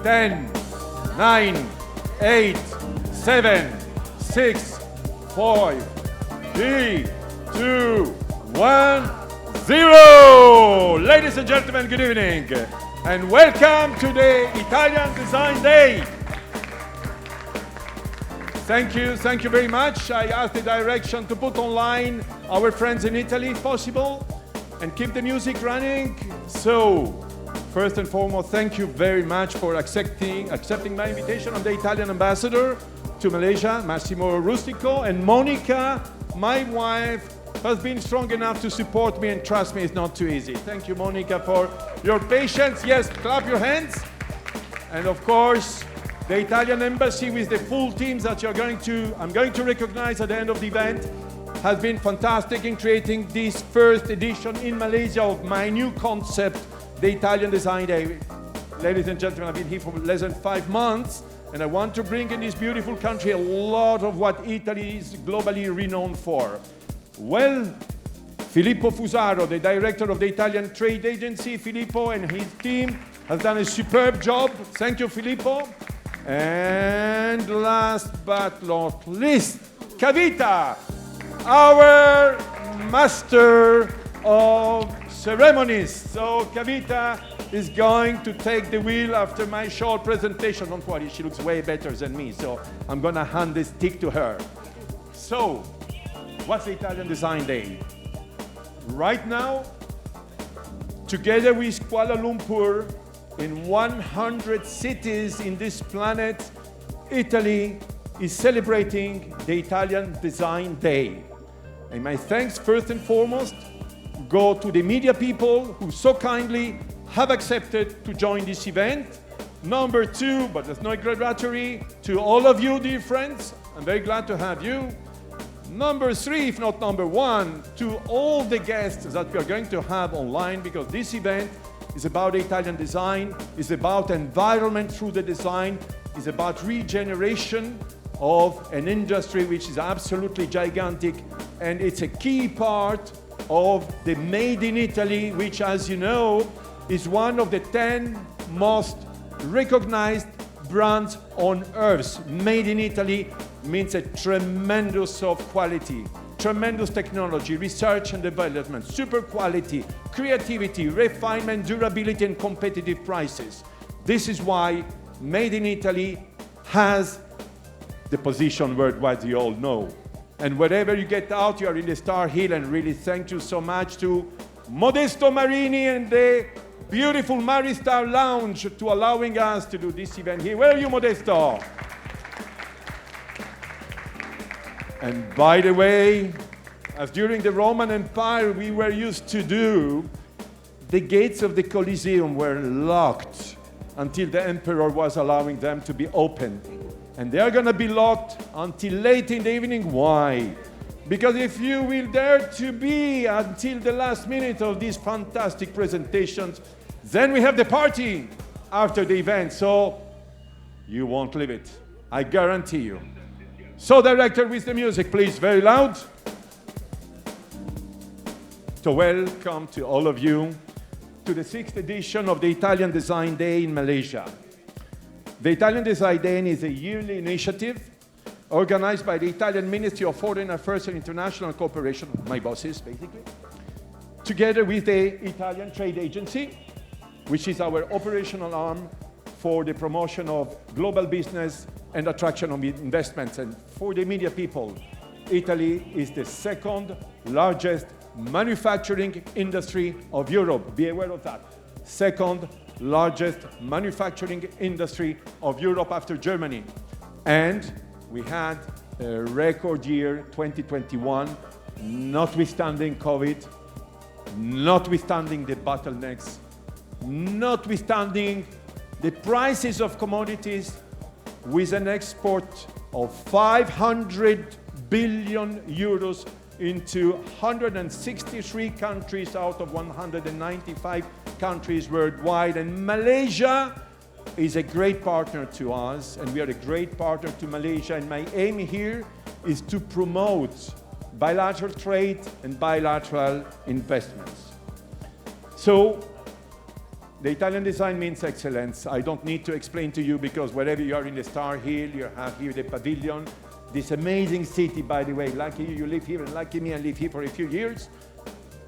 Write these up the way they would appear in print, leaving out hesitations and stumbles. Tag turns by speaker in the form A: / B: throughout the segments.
A: 10, 9, 8, 7, 6, 5, 3, 2, 1, 0. Ladies and gentlemen, good evening, and welcome to the Italian Design Day. Thank you very much. I asked the direction to put online our friends in Italy, if possible, and keep the music running. So, first and foremost, thank you very much for accepting my invitation. I'm the Italian ambassador to Malaysia, Massimo Rustico, and Monica, my wife, has been strong enough to support me, and trust me, it's not too easy. Thank you, Monica, for your patience. Yes, clap your hands. And of course, the Italian embassy with the full teams that I'm going to recognize at the end of the event has been fantastic in creating this first edition in Malaysia of my new concept, the Italian Design Day. Ladies and gentlemen, I've been here for less than 5 months, and I want to bring in this beautiful country a lot of what Italy is globally renowned for. Well, Filippo Fusaro, the director of the Italian Trade Agency, Filippo and his team has done a superb job. Thank you, Filippo. And last but not least, Kavita, our master of ceremonies. So Kavita is going to take the wheel after my short presentation. Don't worry, she looks way better than me, so I'm gonna hand this stick to her. So, what's the Italian Design Day? Right now, together with Kuala Lumpur, in 100 cities in this planet, Italy is celebrating the Italian Design Day. And my thanks, first and foremost, go to the media people who so kindly have accepted to join this event. Number 2, but there's no gratulatory, to all of you, dear friends. I'm very glad to have you. Number 3, if not number 1, to all the guests that we are going to have online, because this event is about Italian design, is about environment through the design, is about regeneration of an industry which is absolutely gigantic, and it's a key part of the Made in Italy, which, as you know, is one of the 10 most recognized brands on earth. Made in Italy means a tremendous of quality, tremendous technology, research and development, super quality, creativity, refinement, durability, and competitive prices. This is why Made in Italy has the position worldwide you all know. And wherever you get out, you are in the Starhill, and really thank you so much to Modesto Marini and the beautiful Maristar Lounge to allowing us to do this event here. Where are you, Modesto? And by the way, as during the Roman Empire we were used to do, the gates of the Colosseum were locked until the emperor was allowing them to be opened. And they are going to be locked until late in the evening. Why? Because if you will dare to be until the last minute of these fantastic presentations, then we have the party after the event. So you won't leave it. I guarantee you. So director, with the music, please, very loud. So welcome to all of you to the 6th edition of the Italian Design Day in Malaysia. The Italian Design Day is a yearly initiative organized by the Italian Ministry of Foreign Affairs and International Cooperation, my bosses basically, together with the Italian Trade Agency, which is our operational arm for the promotion of global business and attraction of investments. And for the media people, Italy is the 2nd largest manufacturing industry of Europe. Be aware of that. 2nd largest manufacturing industry of Europe after Germany. And we had a record year, 2021, notwithstanding COVID, notwithstanding the bottlenecks, notwithstanding the prices of commodities, with an export of 500 billion euros into 163 countries out of 195 countries worldwide. And Malaysia is a great partner to us, and we are a great partner to Malaysia. And my aim here is to promote bilateral trade and bilateral investments. So The Italian design means excellence. I don't need to explain to you because wherever you are in the Starhill, you have here the pavilion. This amazing city, by the way, lucky you live here and lucky me, I live here for a few years,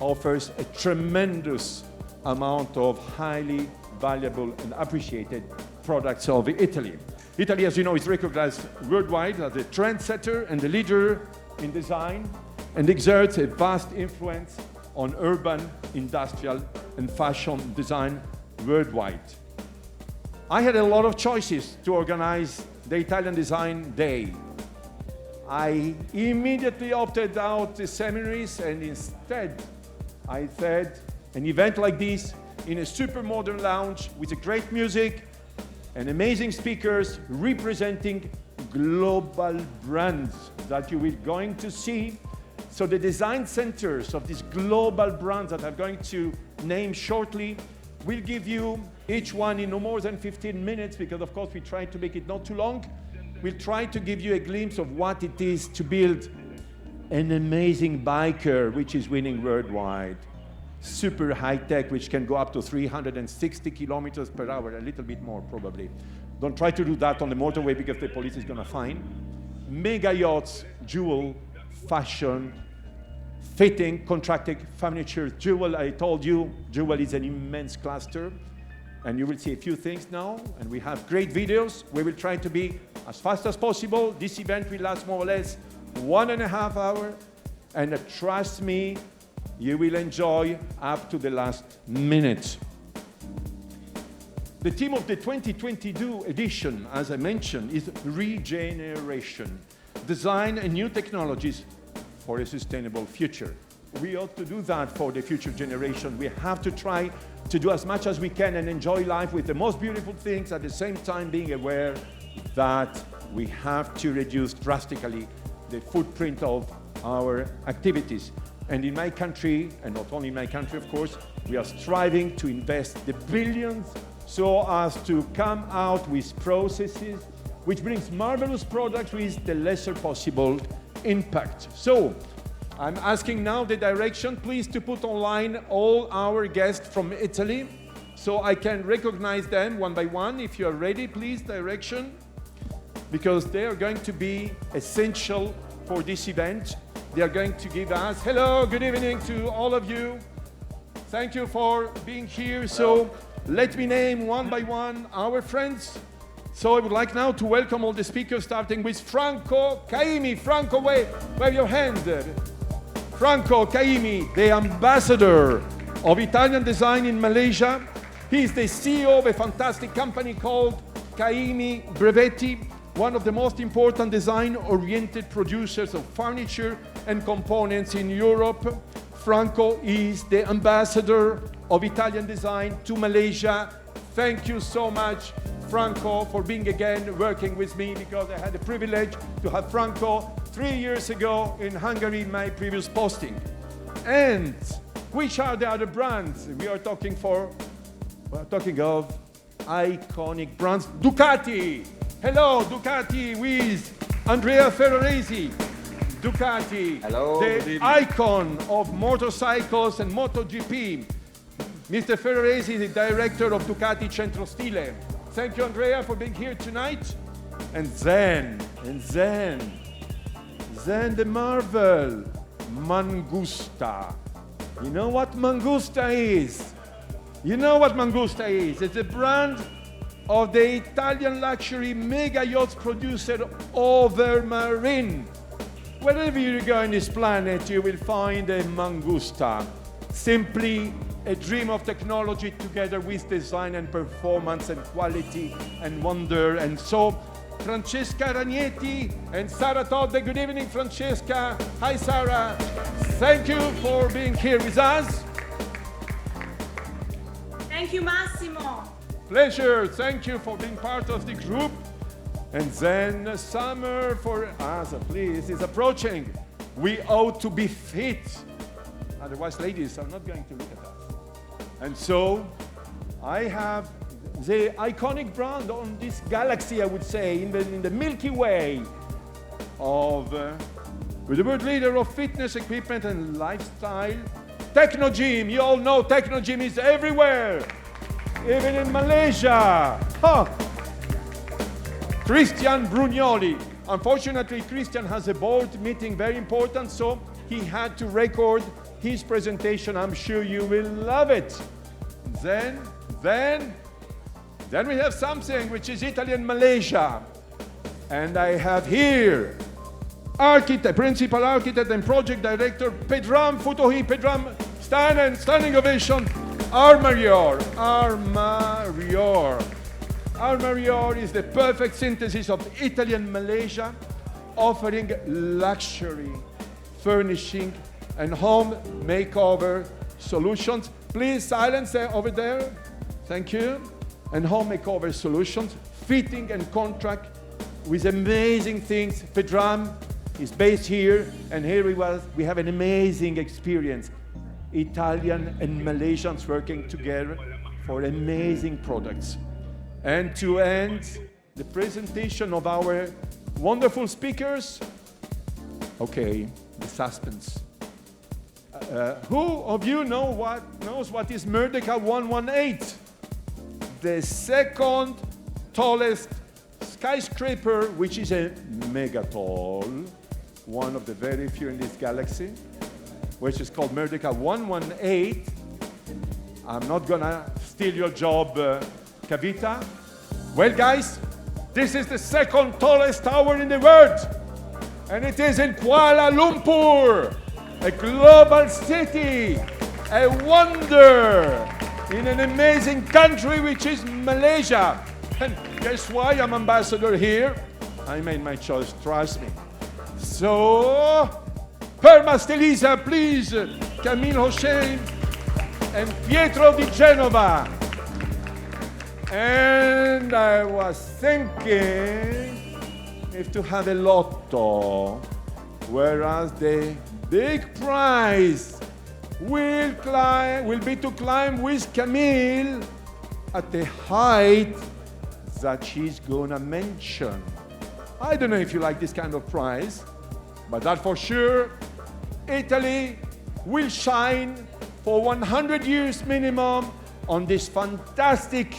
A: offers a tremendous amount of highly valuable and appreciated products of Italy. Italy, as you know, is recognized worldwide as a trendsetter and a leader in design and exerts a vast influence on urban, industrial, and fashion design worldwide. I had a lot of choices to organize the Italian Design Day. I immediately opted out the seminaries and instead I said an event like this in a super modern lounge with a great music and amazing speakers representing global brands that you will going to see. So the design centers of these global brands that I'm going to name shortly will give you each one in no more than 15 minutes because of course we try to make it not too long. We'll try to give you a glimpse of what it is to build an amazing biker which is winning worldwide. Super high tech, which can go up to 360 kilometers per hour, a little bit more probably. Don't try to do that on the motorway because the police is gonna fine. Mega yachts, jewel, fashion, fitting, contracting, furniture, jewel. I told you, jewel is an immense cluster. And you will see a few things now, and we have great videos. We will try to be as fast as possible. This event will last more or less 1.5 hours, and trust me, you will enjoy up to the last minute. The theme of the 2022 edition, as I mentioned, is regeneration, design and new technologies for a sustainable future. We ought to do that for the future generation. We have to try to do as much as we can and enjoy life with the most beautiful things, at the same time being aware that we have to reduce drastically the footprint of our activities. And in my country, and not only in my country, of course, we are striving to invest the billions so as to come out with processes which brings marvelous products with the lesser possible impact. So, I'm asking now the direction, please, to put online all our guests from Italy so I can recognize them one by one. If you are ready, please, direction, because they are going to be essential for this event. They are going to give us, hello, good evening to all of you. Thank you for being here. So let me name one by one our friends. So I would like now to welcome all the speakers, starting with Franco Caimi. Franco, wave your hand. Franco Caimi, the ambassador of Italian design in Malaysia. He is the CEO of a fantastic company called Caimi Brevetti, one of the most important design-oriented producers of furniture and components in Europe. Franco is the ambassador of Italian design to Malaysia. Thank you so much, Franco, for being again working with me, because I had the privilege to have Franco 3 years ago in Hungary in my previous posting. And which are the other brands we are talking for? We're talking of iconic brands. Ducati. Hello, Ducati with Andrea Ferraresi. Ducati,
B: hello,
A: the icon of motorcycles and MotoGP. Mr. Ferraresi is the director of Ducati Centro Stile. Thank you, Andrea, for being here tonight. And then the marvel, Mangusta. You know what Mangusta is? You know what Mangusta is? It's a brand of the Italian luxury mega yachts producer Overmarine. Wherever you go on this planet, you will find a Mangusta. Simply a dream of technology together with design and performance and quality and wonder. And so, Francesca Ragnetti and Sara Todde. Good evening, Francesca. Hi, Sara. Thank you for being here with us.
C: Thank you, Massimo.
A: Pleasure. Thank you for being part of the group. And then summer for us, please, is approaching. We ought to be fit. Otherwise, ladies are not going to look at us. And so, I have the iconic brand on this galaxy, I would say, in the Milky Way of, with the world leader of fitness equipment and lifestyle, Technogym. You all know Technogym is everywhere. even in Malaysia. Huh. Christian Brugnoli. Unfortunately, Christian has a board meeting, very important, so he had to record his presentation. I'm sure you will love it. Then we have something which is Italy and Malaysia. And I have here architect, principal architect and project director Pedram Futohi. Pedram, standing ovation. Armarior. Armarior is the perfect synthesis of Italy and Malaysia, offering luxury, furnishing, and home makeover solutions. Please silence over there. Thank you. And home makeover solutions, fitting and contract with amazing things. Pedram is based here, and here we have an amazing experience. Italian and Malaysians working together for amazing products. And to end the presentation of our wonderful speakers, okay, the suspense. Who of you knows what is Merdeka 118? The second tallest skyscraper, which is a mega tall, one of the very few in this galaxy, which is called Merdeka 118. I'm not gonna steal your job, Kavita. Well, guys, this is the second tallest tower in the world, and it is in Kuala Lumpur, a global city, a wonder in an amazing country which is Malaysia. And guess why I'm ambassador here? I made my choice, trust me. So, Perma Stelisa, please, Camille Hossein, and Pietro di Genova. And I was thinking if to have a lotto, whereas the big prize will be to climb with Camille at the height that she's gonna mention. I don't know if you like this kind of prize, but that for sure, Italy will shine for 100 years minimum on this fantastic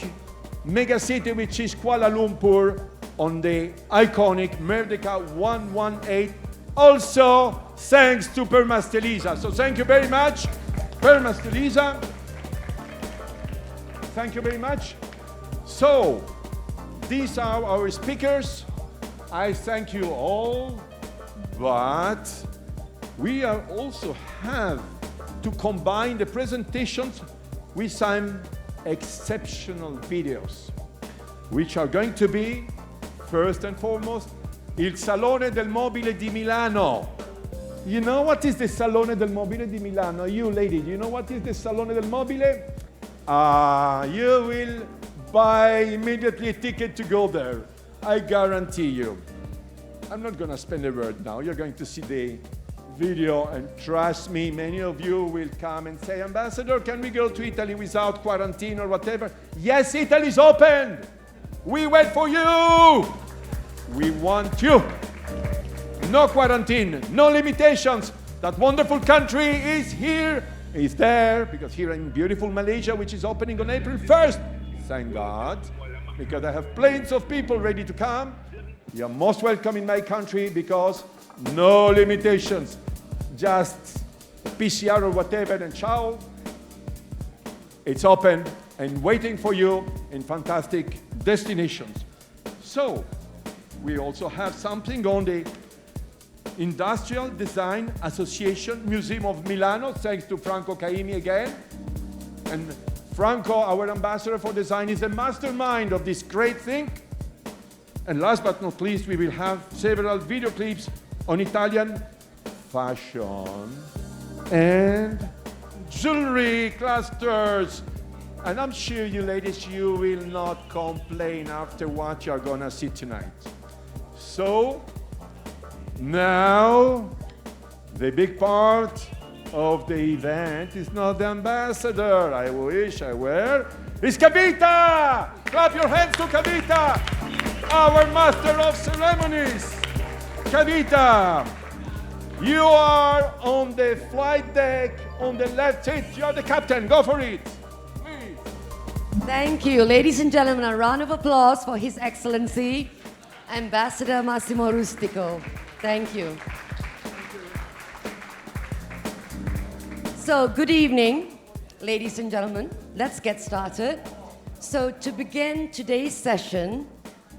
A: mega city which is Kuala Lumpur, on the iconic Merdeka 118. Also, thanks to Perma Stelisa. So thank you very much, Perma Stelisa. Thank you very much. So, these are our speakers. I thank you all, but we are also have to combine the presentations with some exceptional videos, which are going to be, first and foremost, Il Salone del Mobile di Milano. You know what is the Salone del Mobile di Milano? You lady, do you know what is the Salone del Mobile? You will buy immediately a ticket to go there. I guarantee you. I'm not gonna spend a word now. You're going to see the video, and trust me, many of you will come and say, Ambassador, can we go to Italy without quarantine or whatever? Yes, Italy's open. We wait for you. We want you. No quarantine, no limitations. That wonderful country is here, is there, because here in beautiful Malaysia, which is opening on April 1st. Thank God, because I have planes of people ready to come. You're most welcome in my country because no limitations, just PCR or whatever, and ciao. It's open and waiting for you in fantastic destinations. So, we also have something on the Industrial Design Association Museum of Milano, thanks to Franco Caimi again. And Franco, our ambassador for design, is the mastermind of this great thing. And last but not least, we will have several video clips on Italian fashion and jewelry clusters. And I'm sure you ladies, you will not complain after what you're gonna see tonight. So, now, the big part of the event is not the ambassador. I wish I were. It's Kavita! Clap your hands to Kavita, our master of ceremonies. Kavita, you are on the flight deck on the left seat. You are the captain. Go for it. Please.
B: Thank you. Ladies and gentlemen, a round of applause for His Excellency, Ambassador Massimo Rustico. Thank you. So, good evening, ladies and gentlemen. Let's get started. So, to begin today's session,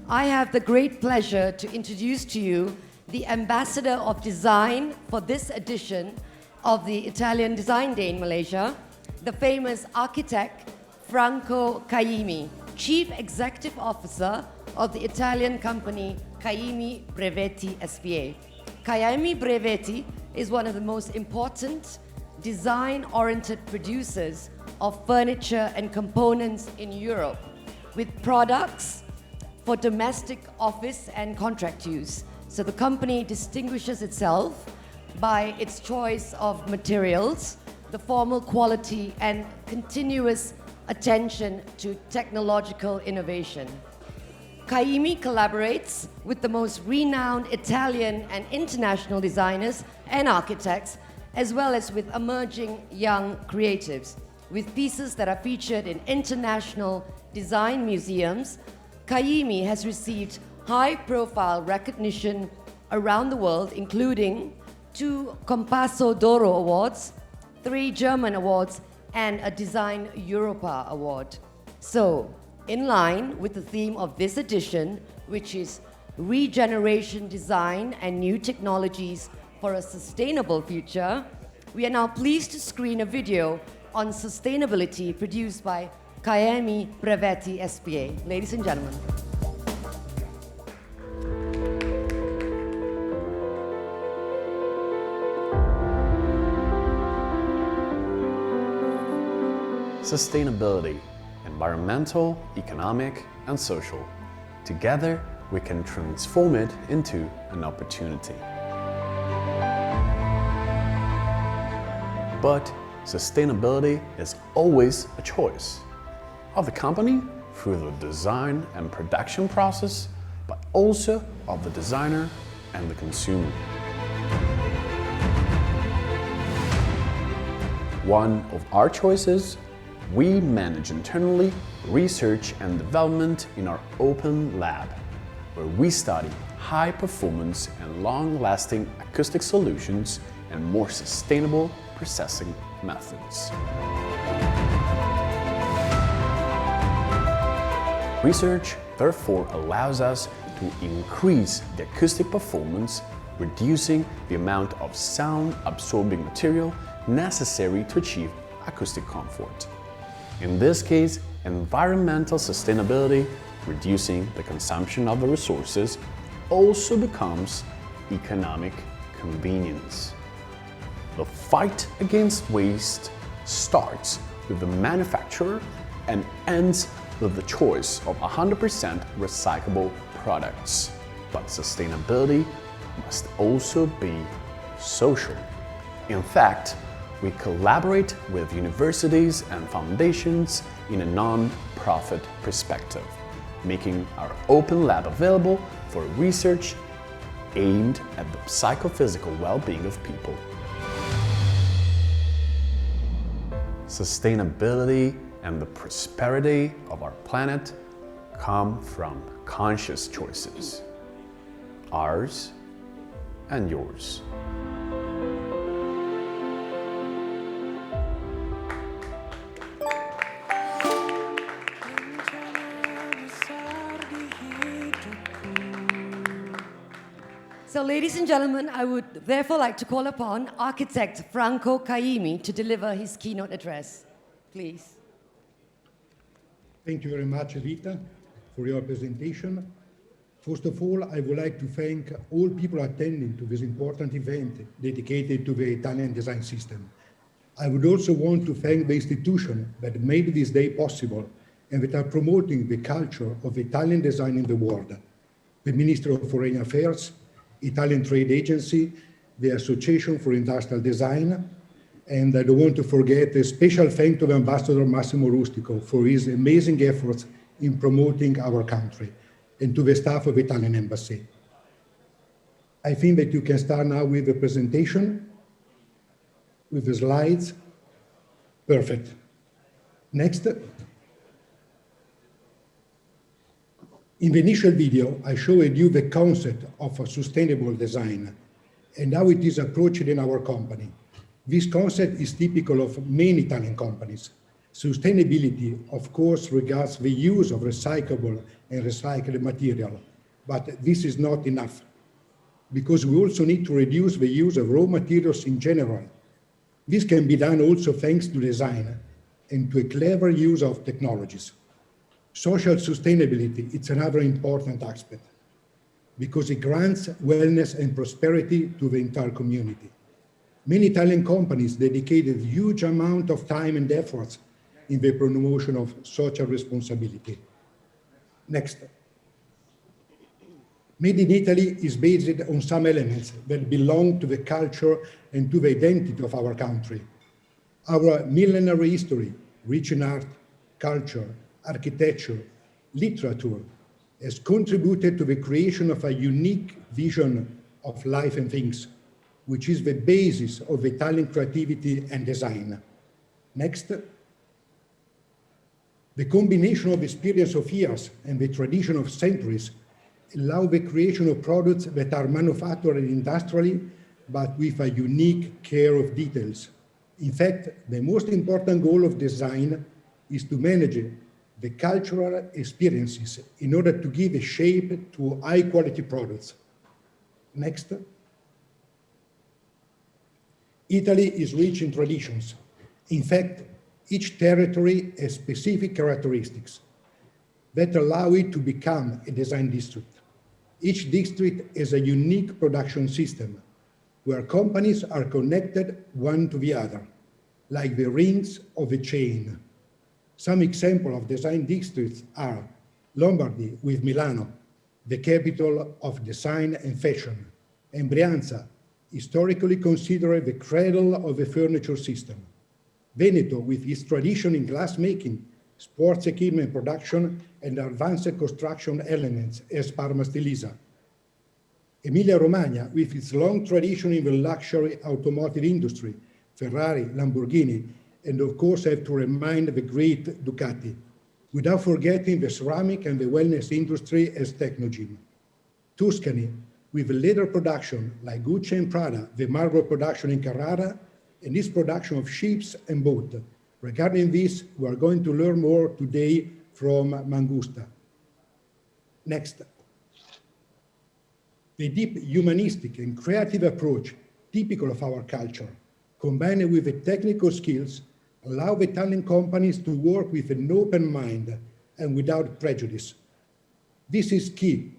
B: I have the great pleasure to introduce to you the Ambassador of Design for this edition of the Italian Design Day in Malaysia, the famous architect Franco Caimi, Chief Executive Officer of the Italian company Caimi Brevetti SPA. Caimi Brevetti is one of the most important design-oriented producers of furniture and components in Europe, with products for domestic office and contract use. So the company distinguishes itself by its choice of materials, the formal quality and continuous attention to technological innovation. Caimi collaborates with the most renowned Italian and international designers and architects, as well as with emerging young creatives. With pieces that are featured in international design museums, Caimi has received high-profile recognition around the world, including 2 Compasso d'Oro Awards, 3 German awards, and a Design Europa Award. So, in line with the theme of this edition, which is Regeneration Design and New Technologies for a Sustainable Future, we are now pleased to screen a video on sustainability produced by Caimi Brevetti SPA. Ladies and gentlemen.
D: Sustainability, environmental, economic, and social. Together, we can transform it into an opportunity. But sustainability is always a choice of the company through the design and production process, but also of the designer and the consumer. One of our choices, we manage internally research and development in our open lab, where we study high performance and long-lasting acoustic solutions and more sustainable processing methods. Research, therefore, allows us to increase the acoustic performance, reducing the amount of sound-absorbing material necessary to achieve acoustic comfort. In this case, environmental sustainability, reducing the consumption of the resources, also becomes economic convenience. The fight against waste starts with the manufacturer and ends with the choice of 100% recyclable products. But sustainability must also be social. In fact, we collaborate with universities and foundations in a non-profit perspective, making our open lab available for research aimed at the psychophysical well-being of people. Sustainability and the prosperity of our planet come from conscious choices, ours and yours.
B: So, ladies and gentlemen, I would therefore like to call upon architect Franco Caimi to deliver his keynote address. Please.
E: Thank you very much, Rita, for your presentation. First of all, I would like to thank all people attending to this important event dedicated to the Italian design system. I would also want to thank the institution that made this day possible and that are promoting the culture of Italian design in the world. The Ministry of Foreign Affairs, Italian Trade Agency, the Association for Industrial Design, and I don't want to forget a special thank to the Ambassador Massimo Rustico for his amazing efforts in promoting our country, and to the staff of the Italian Embassy. I think that you can start now with the presentation, with the slides. Perfect. Next. In the initial video, I showed you the concept of a sustainable design and how it is approached in our company. This concept is typical of many Italian companies. Sustainability, of course, regards the use of recyclable and recycled material, but this is not enough, because we also need to reduce the use of raw materials in general. This can be done also thanks to design and to a clever use of technologies. Social sustainability is another important aspect, because it grants wellness and prosperity to the entire community. Many Italian companies dedicated huge amount of time and efforts in the promotion of social responsibility. Next. Made in Italy is based on some elements that belong to the culture and to the identity of our country. Our millenary history, rich in art, culture, architecture, literature, has contributed to the creation of a unique vision of life and things, which is the basis of Italian creativity and design. Next. The combination of experience of years and the tradition of centuries allow the creation of products that are manufactured industrially, but with a unique care of details. In fact, the most important goal of design is to manage the cultural experiences in order to give a shape to high-quality products. Next. Italy is rich in traditions. In fact, each territory has specific characteristics that allow it to become a design district. Each district has a unique production system where companies are connected one to the other, like the rings of a chain. Some examples of design districts are Lombardy with Milano, the capital of design and fashion, and Brianza, historically considered the cradle of the furniture system. Veneto with its tradition in glassmaking, sports equipment production, and advanced construction elements as Parma Stilisa. Emilia-Romagna with its long tradition in the luxury automotive industry, Ferrari, Lamborghini, and of course I have to remind the great Ducati, without forgetting the ceramic and the wellness industry as Technogym. Tuscany with leather production like Gucci and Prada, the marble production in Carrara, and this production of ships and boats. Regarding this, we are going to learn more today from Mangusta. Next. The deep humanistic and creative approach typical of our culture, combined with the technical skills, allow the Italian companies to work with an open mind and without prejudice. This is key.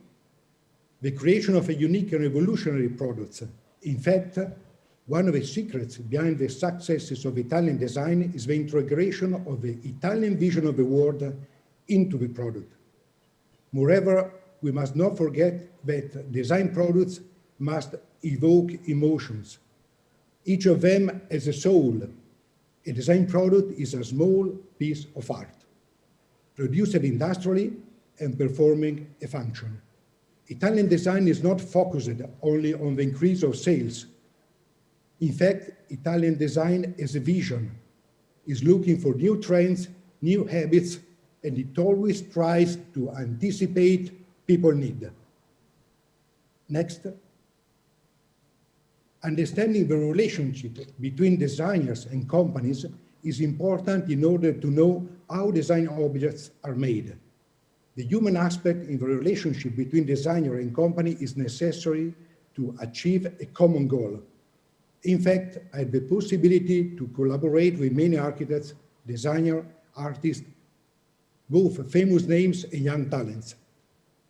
E: The creation of a unique and revolutionary products. In fact, one of the secrets behind the successes of Italian design is the integration of the Italian vision of the world into the product. Moreover, we must not forget that design products must evoke emotions. Each of them has a soul. A design product is a small piece of art, produced industrially and performing a function. Italian design is not focused only on the increase of sales. In fact, Italian design as a vision is looking for new trends, new habits, and it always tries to anticipate people need. Next. Understanding the relationship between designers and companies is important in order to know how design objects are made. The human aspect in the relationship between designer and company is necessary to achieve a common goal. In fact, I had the possibility to collaborate with many architects, designers, artists, both famous names and young talents.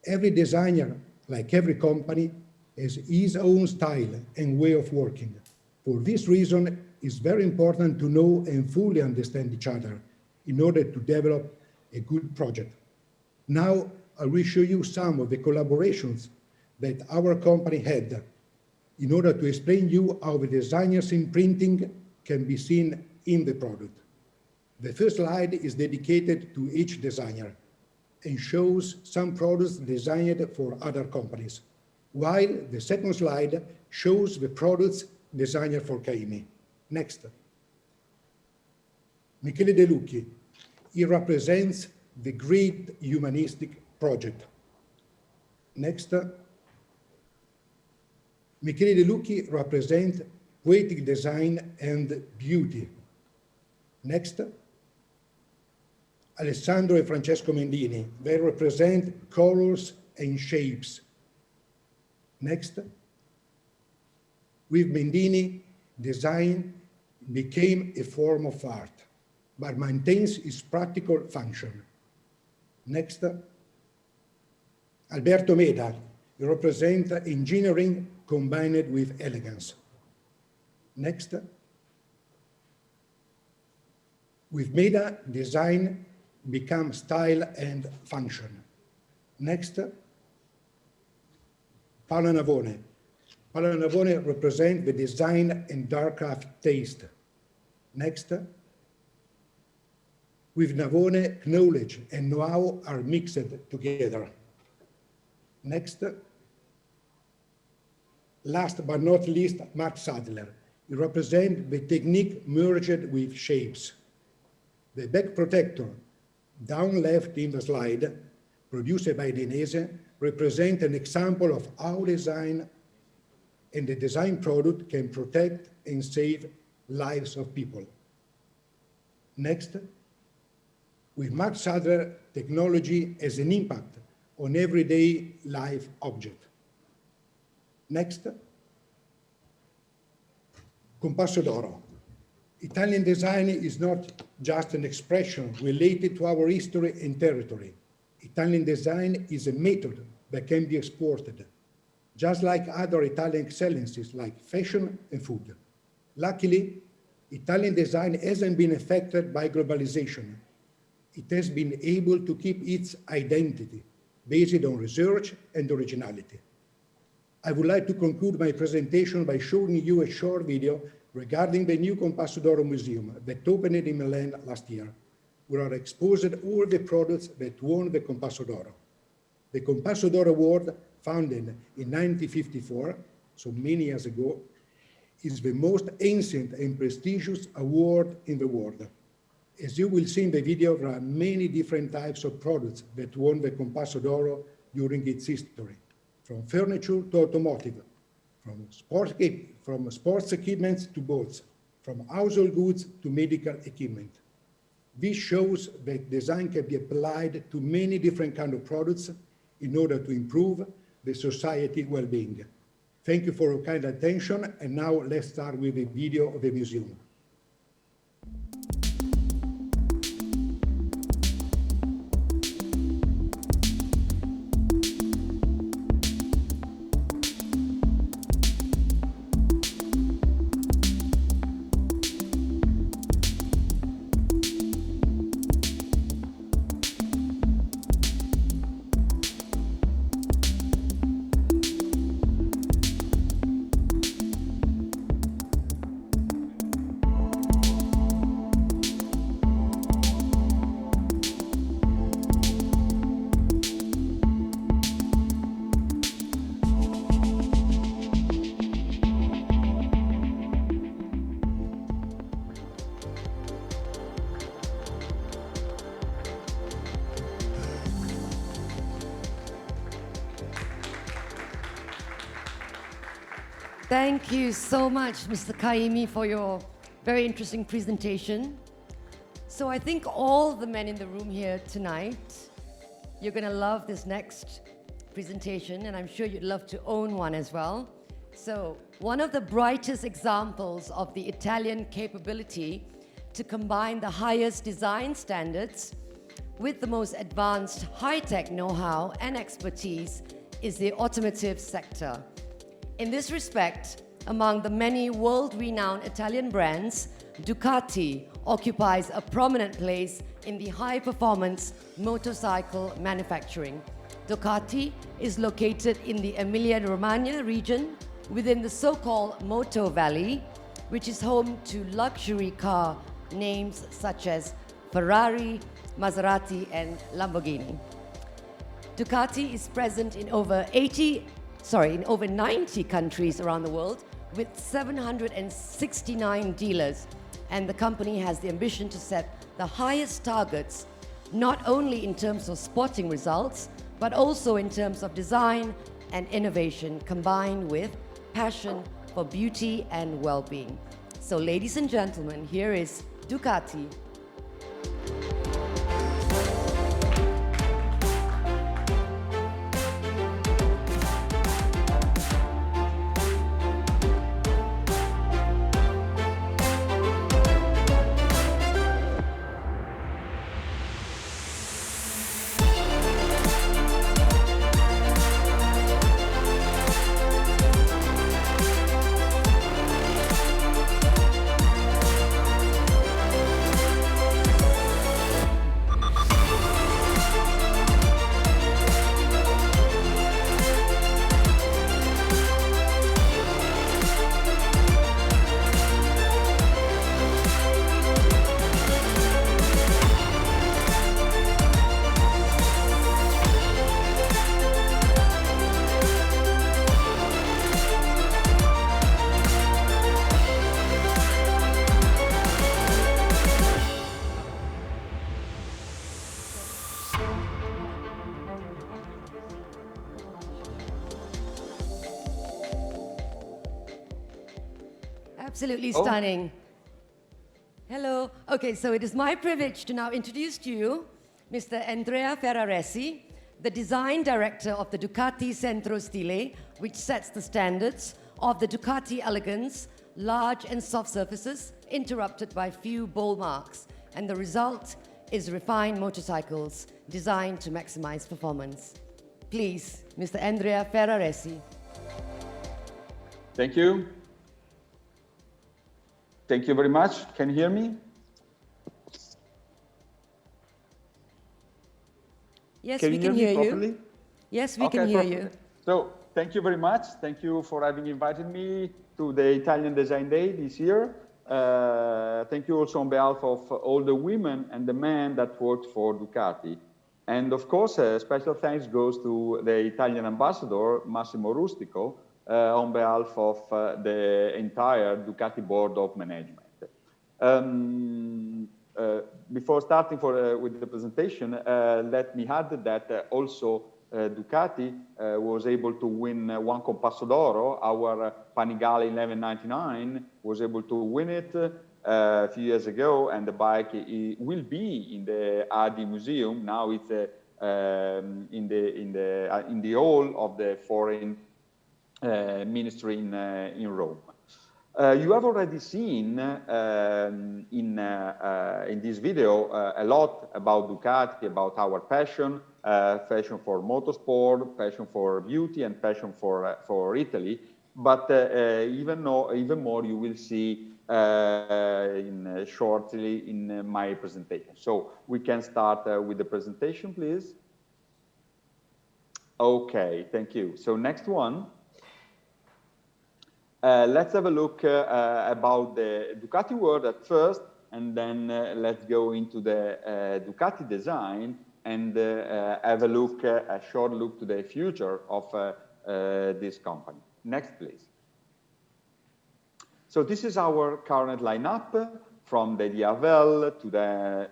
E: Every designer, like every company, has his own style and way of working. For this reason, it's very important to know and fully understand each other in order to develop a good project. Now, I will show you some of the collaborations that our company had in order to explain you how the designer's imprinting can be seen in the product. The first slide is dedicated to each designer and shows some products designed for other companies, while the second slide shows the products designed for Caimi. Next. Michele De Lucchi. He represents the great humanistic project. Next, Michele De Lucchi represent poetic design and beauty. Next, Alessandro and Francesco Mendini, they represent colors and shapes. Next, with Mendini, design became a form of art, but maintains its practical function. Next, Alberto Meda, represent engineering combined with elegance. Next, with Meda, design becomes style and function. Next, Paolo Navone. Paolo Navone represents the design and dark craft taste. Next, with Navone, knowledge and know-how are mixed together. Next, last but not least, Mark Sadler. He represents the technique merged with shapes. The back protector, down left in the slide, produced by Denese, represent an example of how design and the design product can protect and save lives of people. Next, with Mark Sadler, technology has an impact on everyday life object. Next, Compasso d'Oro. Italian design is not just an expression related to our history and territory. Italian design is a method that can be exported, just like other Italian excellencies like fashion and food. Luckily, Italian design hasn't been affected by globalization. It has been able to keep its identity based on research and originality. I would like to conclude my presentation by showing you a short video regarding the new Compasso d'Oro Museum that opened in Milan last year, where are exposed all the products that won the Compasso d'Oro. The Compasso d'Oro Award, founded in 1954, so many years ago, is the most ancient and prestigious award in the world. As you will see in the video, there are many different types of products that won the Compasso d'Oro during its history, from furniture to automotive, from sports equipment to boats, from household goods to medical equipment. This shows that design can be applied to many different kinds of products in order to improve the society well-being. Thank you for your kind attention, and now let's start with a video of the museum.
B: Thank you so much, Mr. Kaimi, for your very interesting presentation. So I think all the men in the room here tonight, you're going to love this next presentation, and I'm sure you'd love to own one as well. So one of the brightest examples of the Italian capability to combine the highest design standards with the most advanced high-tech know-how and expertise is the automotive sector. In this respect, among the many world-renowned Italian brands, Ducati occupies a prominent place in the high-performance motorcycle manufacturing. Ducati is located in the Emilia-Romagna region within the so-called Moto Valley, which is home to luxury car names such as Ferrari, Maserati, and Lamborghini. Ducati is present in over 90 countries around the world with 769 dealers, and the company has the ambition to set the highest targets, not only in terms of sporting results, but also in terms of design and innovation combined with passion for beauty and well-being. So ladies and gentlemen, here is Ducati. Absolutely stunning. Hello. Okay, so it is my privilege to now introduce to you Mr. Andrea Ferraresi, the design director of the Ducati Centro Stile, which sets the standards of the Ducati elegance, large and soft surfaces, interrupted by few bold marks. And the result is refined motorcycles designed to maximize performance. Please, Mr. Andrea Ferraresi.
F: Thank you. Thank you very much. Can you hear me?
B: Yes, we can hear you.
F: Properly?
B: Yes, we can hear you.
F: So, thank you very much. Thank you for having invited me to the Italian Design Day this year. Thank you also on behalf of all the women and the men that worked for Ducati. And of course, special thanks goes to the Italian Ambassador, Massimo Rustico, on behalf of the entire Ducati Board of Management. Before starting with the presentation, let me add that also Ducati was able to win one Compasso d'Oro. Our Panigale 1199 was able to win it a few years ago, and the bike will be in the Adi Museum. Now it's in the hall of the Foreign Ministry in Rome. You have already seen in this video a lot about Ducati, about our passion, passion for motorsport, passion for beauty, and passion for Italy. But even more you will see shortly in my presentation. So we can start with the presentation, please. Okay, thank you. So next one. Let's have a look about the Ducati world at first, and then let's go into the Ducati design and have a look, a short look to the future of this company. Next, please. So this is our current lineup, from the Diavel to the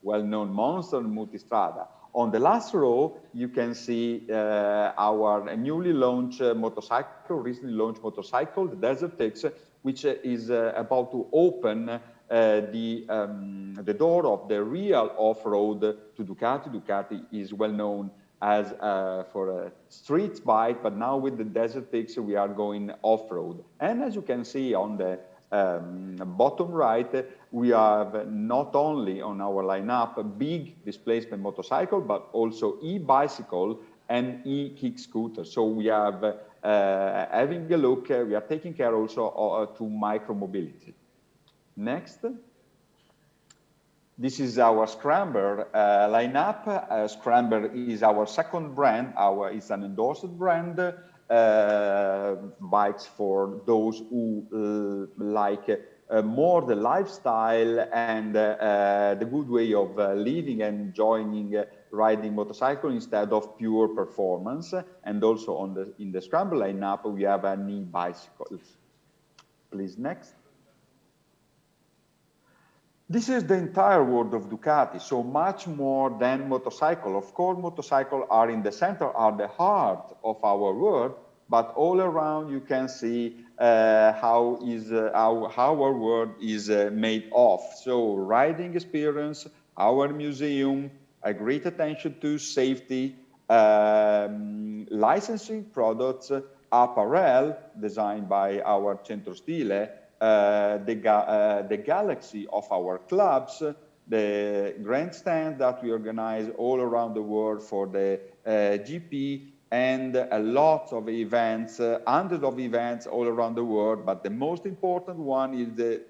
F: well-known Monster and Multistrada. On the last row, you can see our newly launched motorcycle, recently launched motorcycle, the Desert X, which is about to open the door of the real off-road to Ducati. Ducati is well known as for a street bike, but now with the Desert X, we are going off-road. And as you can see on the bottom right, we have not only on our lineup a big displacement motorcycle, but also e-bicycle and e-kick scooter. So we have having a look, we are taking care also to micro-mobility. Next. This is our Scrambler lineup. Scrambler is our second brand. It's an endorsed brand. Bikes for those who like more the lifestyle and the good way of living and enjoying riding motorcycle instead of pure performance. And also in the Scrambler lineup, we have an e-bicycles. Please, next. This is the entire world of Ducati, so much more than motorcycle. Of course, motorcycles are in the center, are the heart of our world, but all around you can see how our world is made of. So riding experience, our museum, a great attention to safety, licensing products, apparel designed by our Centro Stile, the galaxy of our clubs, the grandstand that we organize all around the world for the GP, and a lot of events, hundreds of events all around the world. But the most important one is the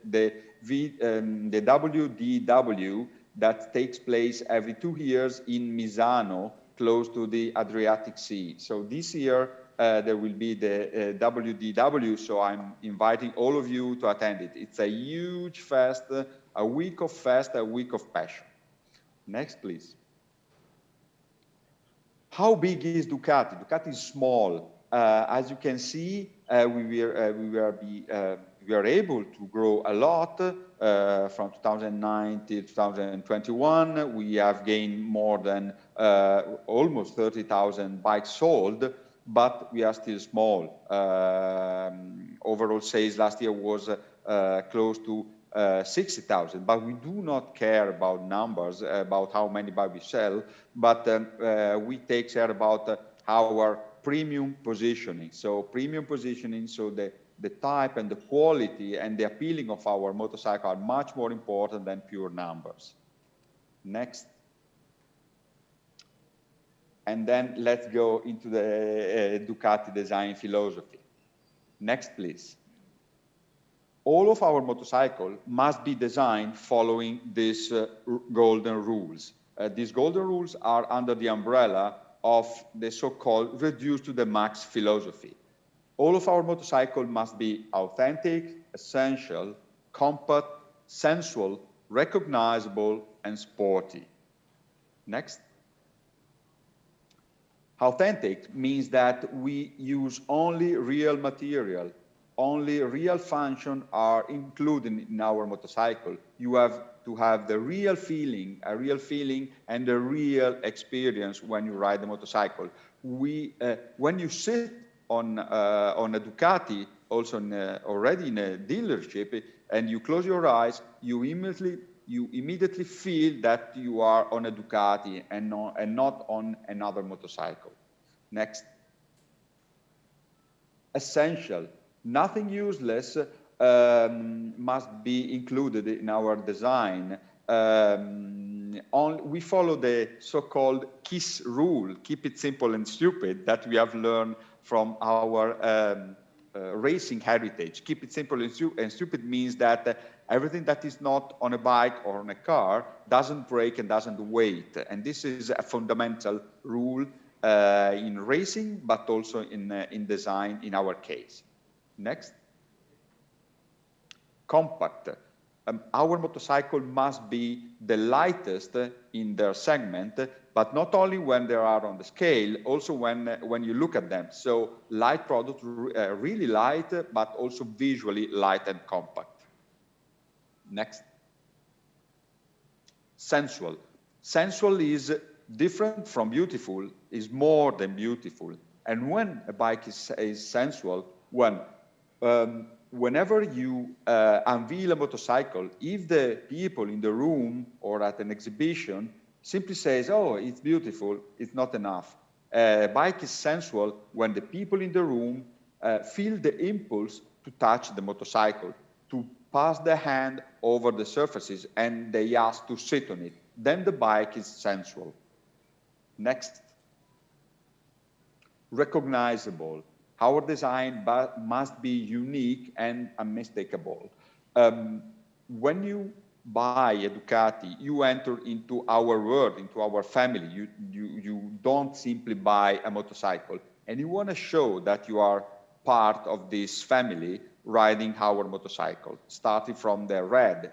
F: WDW that takes place every 2 years in Misano, close to the Adriatic Sea. So this year, there will be the WDW, so I'm inviting all of you to attend it. It's a huge fest, a week of fest, a week of passion. Next, please. How big is Ducati? Ducati is small. As you can see, we are able to grow a lot from 2009 to 2021. We have gained more than almost 30,000 bikes sold, but we are still small. Overall sales last year was close to 60,000, but we do not care about numbers, about how many bikes we sell, but we take care about our premium positioning. So premium positioning, so the type and the quality and the appealing of our motorcycle are much more important than pure numbers. Next. And then let's go into the Ducati design philosophy. Next, please. All of our motorcycles must be designed following these golden rules. These golden rules are under the umbrella of the so-called reduce to the max philosophy. All of our motorcycles must be authentic, essential, compact, sensual, recognizable, and sporty. Next. Authentic means that we use only real material, only real functions are included in our motorcycle. You have to have the real feeling, and the real experience when you ride the motorcycle. When you sit on a Ducati, also already in a dealership, and you close your eyes, you immediately feel that you are on a Ducati and not on another motorcycle. Next. Essential. Nothing useless must be included in our design. We follow the so-called KISS rule, keep it simple and stupid, that we have learned from our racing heritage. Keep it simple and stupid means that everything that is not on a bike or on a car doesn't break and doesn't weigh. And this is a fundamental rule in racing, but also in design in our case. Next. Compact. Our motorcycle must be the lightest in their segment, but not only when they are on the scale, also when you look at them. So light product, really light, but also visually light and compact. Next. Sensual. Sensual is different from beautiful, is more than beautiful. And when a bike is sensual, whenever you unveil a motorcycle, if the people in the room or at an exhibition simply says, oh, it's beautiful, it's not enough. A bike is sensual when the people in the room feel the impulse to touch the motorcycle, to pass their hand over the surfaces, and they ask to sit on it. Then the bike is sensual. Next. Recognizable. Our design must be unique and unmistakable. When you buy a Ducati, you enter into our world, into our family. You don't simply buy a motorcycle. And you want to show that you are part of this family riding our motorcycle. Starting from the red,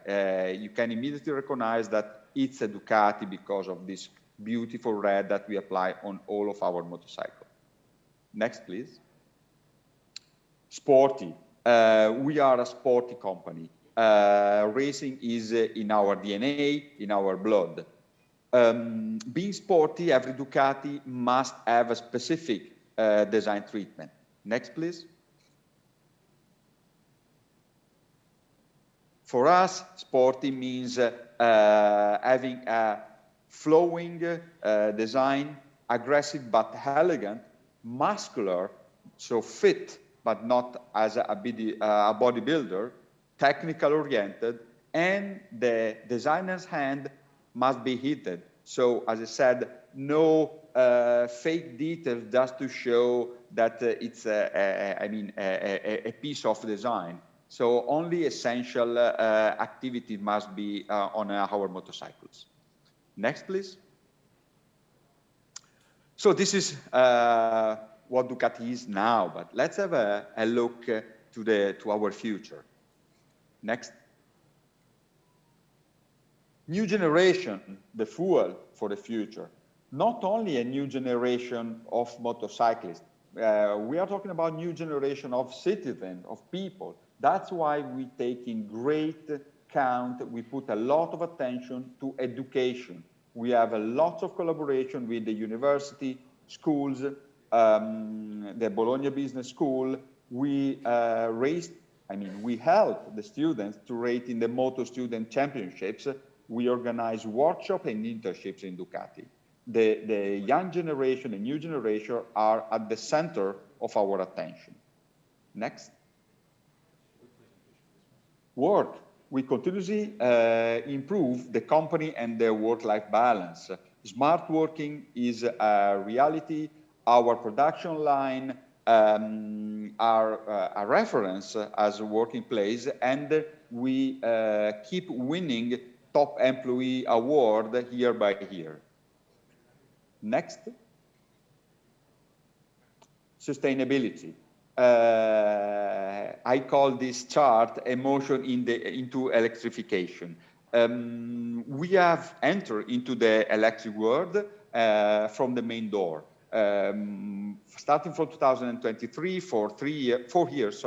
F: you can immediately recognize that it's a Ducati because of this beautiful red that we apply on all of our motorcycles. Next, please. Sporty. We are a sporty company. racing is in our DNA, in our blood. Being sporty, every Ducati must have a specific design treatment. Next, please. For us, sporty means having a flowing design, aggressive but elegant, muscular, so fit but not as a bodybuilder, technical oriented, and the designer's hand must be hidden. So, as I said, no fake details just to show that it's a piece of design. So only essential activity must be on our motorcycles. Next, please. So this is what Ducati is now, but let's have a look to our future. Next. New generation, the fuel for the future. Not only a new generation of motorcyclists, we are talking about new generation of citizens, of people. That's why we take in great count, we put a lot of attention to education. We have a lot of collaboration with the university, schools, the Bologna Business School. We we help the students to rate in the Moto Student Championships. We organize workshops and internships in Ducati. The young generation, the new generation are at the center of our attention. Next. Work. We continuously improve the company and the work-life balance. Smart working is a reality. Our production line are a reference as a working place, and we keep winning top employee award year by year. Next. Sustainability. I call this chart emotion into electrification. We have entered into the electric world from the main door. Starting from 2023, for 4 years,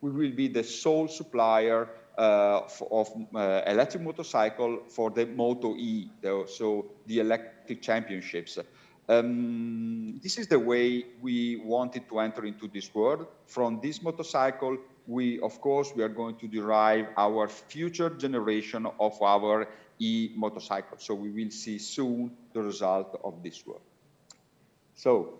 F: we will be the sole supplier of electric motorcycle for the Moto E, so the electric championships. This is the way we wanted to enter into this world. From this motorcycle, of course, we are going to derive our future generation of our e-motorcycle. So we will see soon the result of this work. So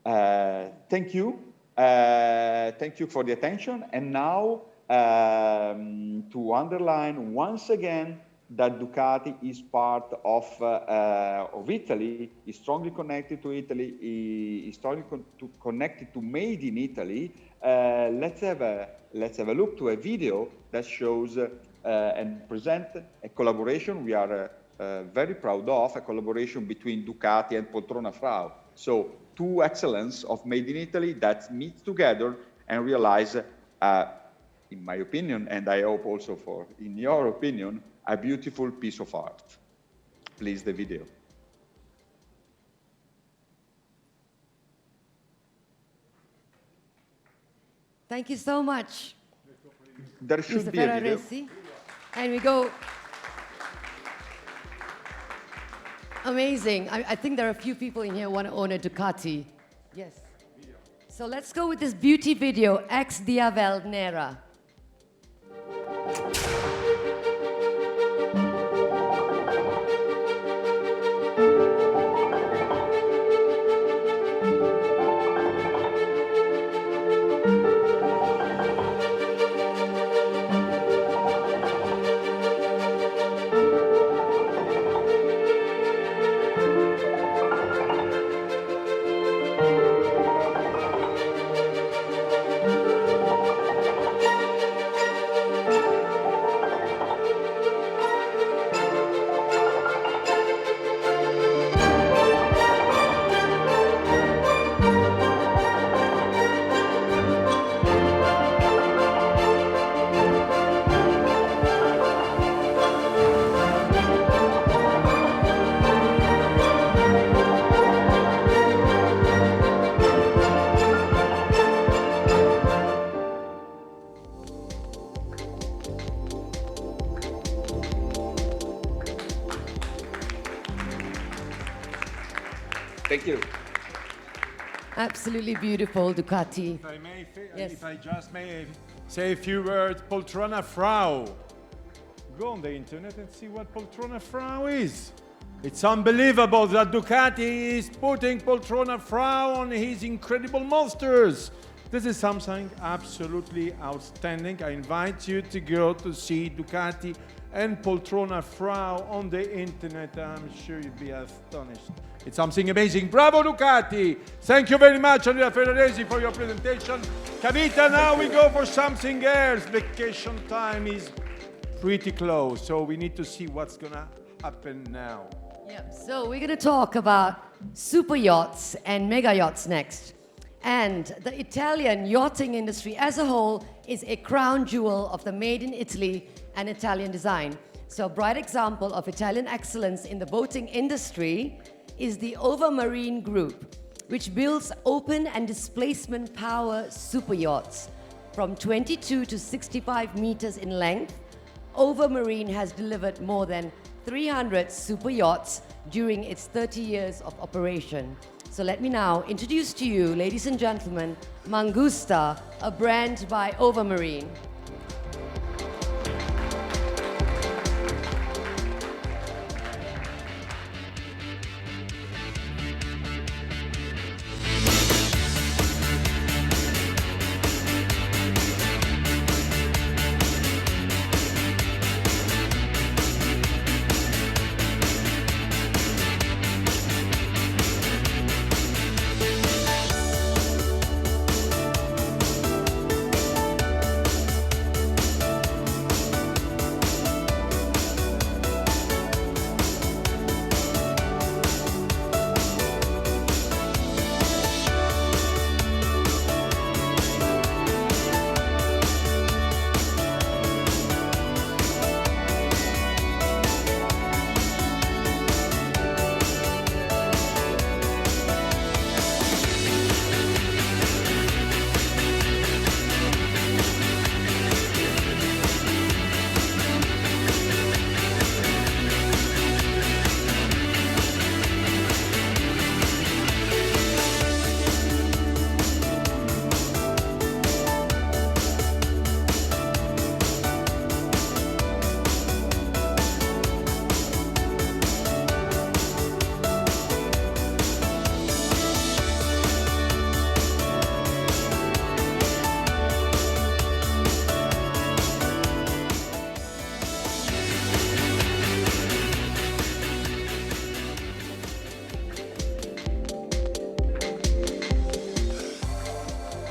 F: thank you. Thank you for the attention. And now to underline once again that Ducati is part of Italy, is strongly connected to Italy, is strongly connected to Made in Italy. Let's have a look to a video that shows and present a collaboration we are very proud of, a collaboration between Ducati and Poltrona Frau. So two excellence of Made in Italy that meet together and realize, in my opinion, and I hope also in your opinion, a beautiful piece of art. Please, the video.
B: Thank you so much,
F: There should
B: Mr.
F: be a video.
B: Ferraresi. And we go. Amazing. I think there are a few people in here who want to own a Ducati. Yes. So let's go with this beauty video, Ex Diavel Nera.
F: Thank you.
B: Absolutely beautiful, Ducati. Yes.
A: If I just may say a few words, Poltrona Frau. Go on the internet and see what Poltrona Frau is. It's unbelievable that Ducati is putting Poltrona Frau on his incredible monsters. This is something absolutely outstanding. I invite you to go to see Ducati and Poltrona Frau on the internet. I'm sure you'll be astonished. It's something amazing. Bravo Ducati! Thank you very much, Andrea Ferraresi, for your presentation. Kavita, now we go for something else. Vacation time is pretty close, so we need to see what's gonna happen now.
B: Yep. So we're going to talk about super yachts and mega yachts next. And the Italian yachting industry as a whole is a crown jewel of the made in Italy and Italian design. So a bright example of Italian excellence in the boating industry is the Overmarine Group, which builds open and displacement power super yachts. From 22 to 65 meters in length, Overmarine has delivered more than 300 super yachts during its 30 years of operation. So let me now introduce to you, ladies and gentlemen, Mangusta, a brand by Overmarine.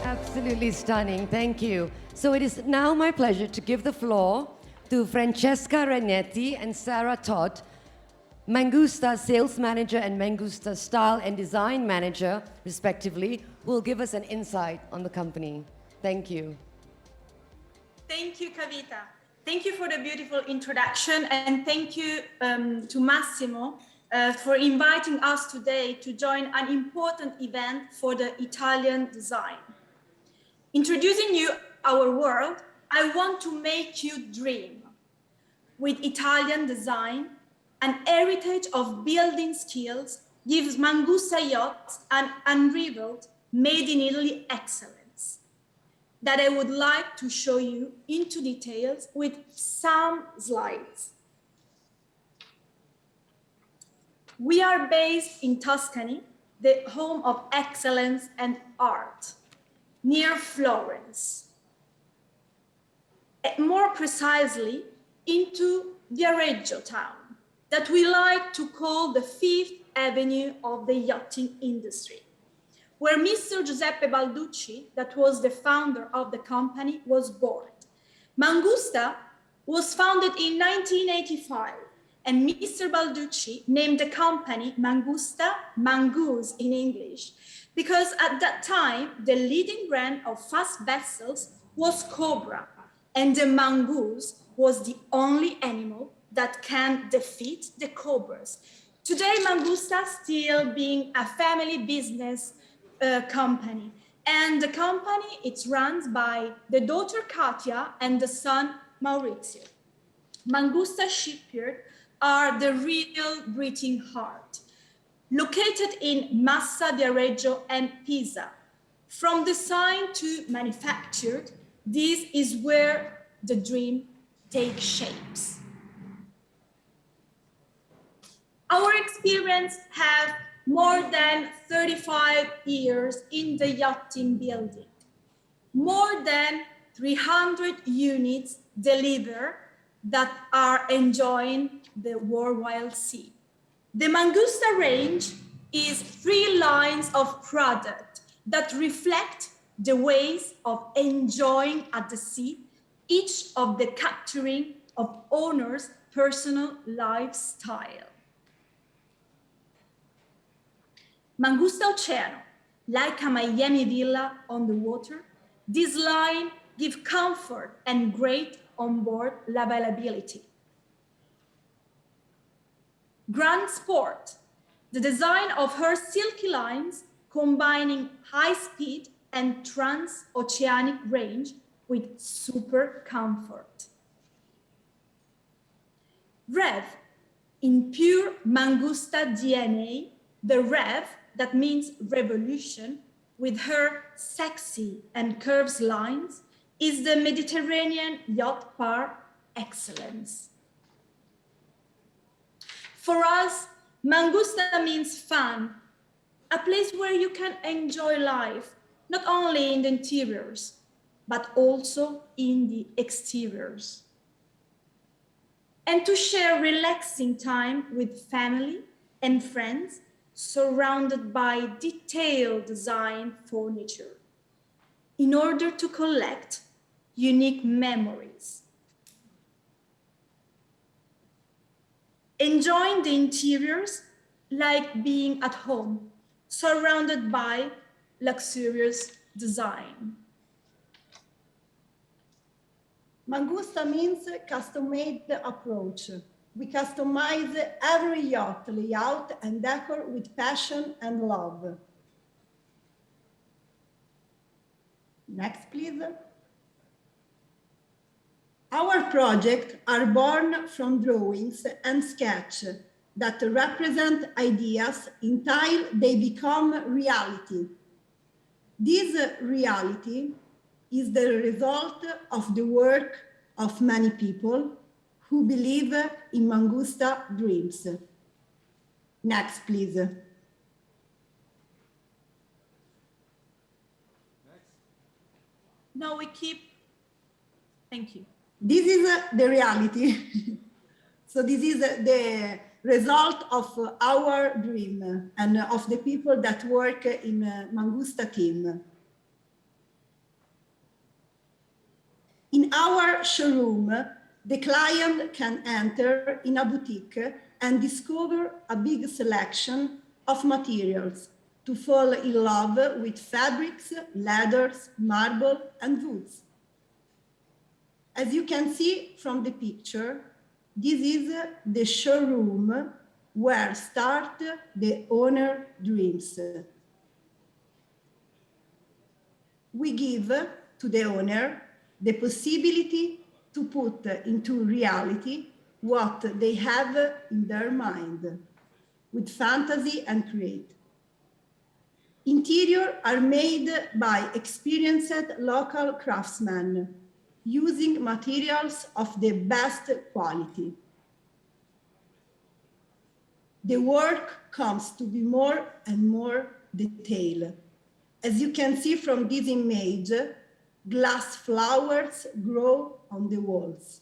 B: Absolutely stunning, thank you. So it is now my pleasure to give the floor to Francesca Ragnetti and Sarah Todd, Mangusta Sales Manager and Mangusta Style and Design Manager, respectively, who will give us an insight on the company. Thank you.
C: Thank you, Kavita. Thank you for the beautiful introduction, and thank you to Massimo for inviting us today to join an important event for the Italian design. Introducing you our world, I want to make you dream. With Italian design, an heritage of building skills gives Mangusta yachts an unrivaled, made in Italy excellence that I would like to show you into details with some slides. We are based in Tuscany, the home of excellence and art, near Florence. More precisely, into Viareggio town, that we like to call the Fifth Avenue of the yachting industry, where Mr. Giuseppe Balducci, that was the founder of the company, was born. Mangusta was founded in 1985, and Mr. Balducci named the company Mangusta, Mangoose in English, because at that time, the leading brand of fast vessels was Cobra, and the Mangoose was the only animal that can defeat the Cobras. Today, Mangusta still being a family business company, and the company, it's run by the daughter Katia and the son Maurizio. Mangusta shipyard are the real breathing heart. located in Massa, Viareggio, and Pisa. From design to manufactured, this is where the dream takes shapes. Our experience have more than 35 years in the yachting building. More than 300 units delivered that are enjoying the worldwide sea. The Mangusta range is 3 lines of product that reflect the ways of enjoying at the sea, each of the capturing of owner's personal lifestyle. Mangusta Oceano, like a Miami villa on the water, this line gives comfort and great onboard availability. Grand Sport, the design of her silky lines combining high speed and transoceanic range with super comfort. Rev, in pure Mangusta DNA, the Rev, that means revolution, with her sexy and curves lines, is the Mediterranean yacht par excellence. For us, Mangusta means fun, a place where you can enjoy life, not only in the interiors, but also in the exteriors. And to share relaxing time with family and friends, surrounded by detailed design furniture, in order to collect unique memories. Enjoying the interiors like being at home, surrounded by luxurious design.
G: Mangusta means custom-made approach. We customize every yacht layout and decor with passion and love. Next, please. Our projects are born from drawings and sketches that represent ideas until they become reality. This reality is the result of the work of many people who believe in Mangusta dreams. Next, please.
C: Now we keep, thank you.
G: This is the reality. So this is the result of our dream and of the people that work in Mangusta team. In our showroom, the client can enter in a boutique and discover a big selection of materials to fall in love with fabrics, leathers, marble, and woods. As you can see from the picture, this is the showroom where start the owner dreams. We give to the owner the possibility to put into reality what they have in their mind with fantasy and create. Interiors are made by experienced local craftsmen using materials of the best quality. The work comes to be more and more detailed. As you can see from this image, glass flowers grow on the walls.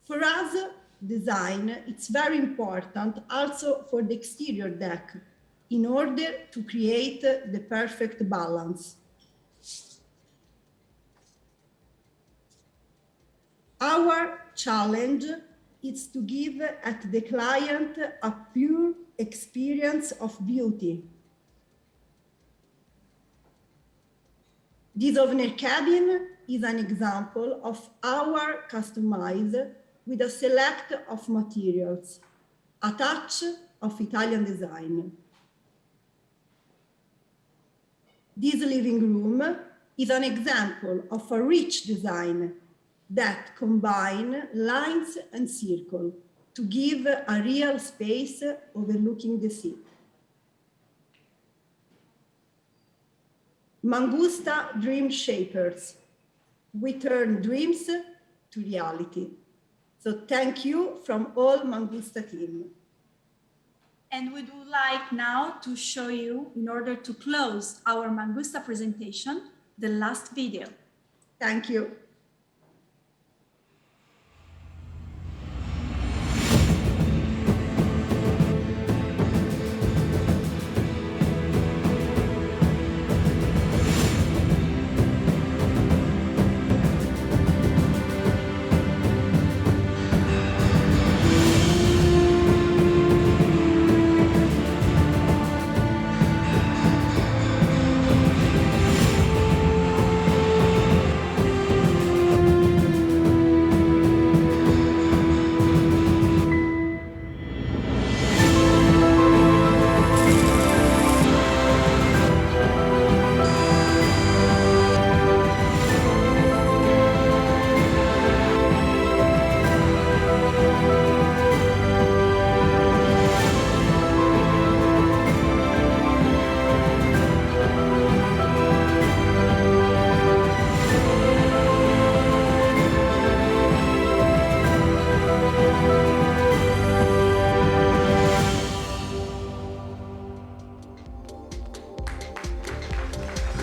G: For us, design, it's very important also for the exterior deck in order to create the perfect balance. Our challenge is to give at the client a pure experience of beauty. This owner cabin is an example of our customized with a select of materials, a touch of Italian design. This living room is an example of a rich design that combine lines and circle to give a real space overlooking the sea. Mangusta Dream Shapers. We turn dreams to reality. So thank you from all Mangusta team.
C: And we would like now to show you, in order to close our Mangusta presentation, the last video.
G: Thank you.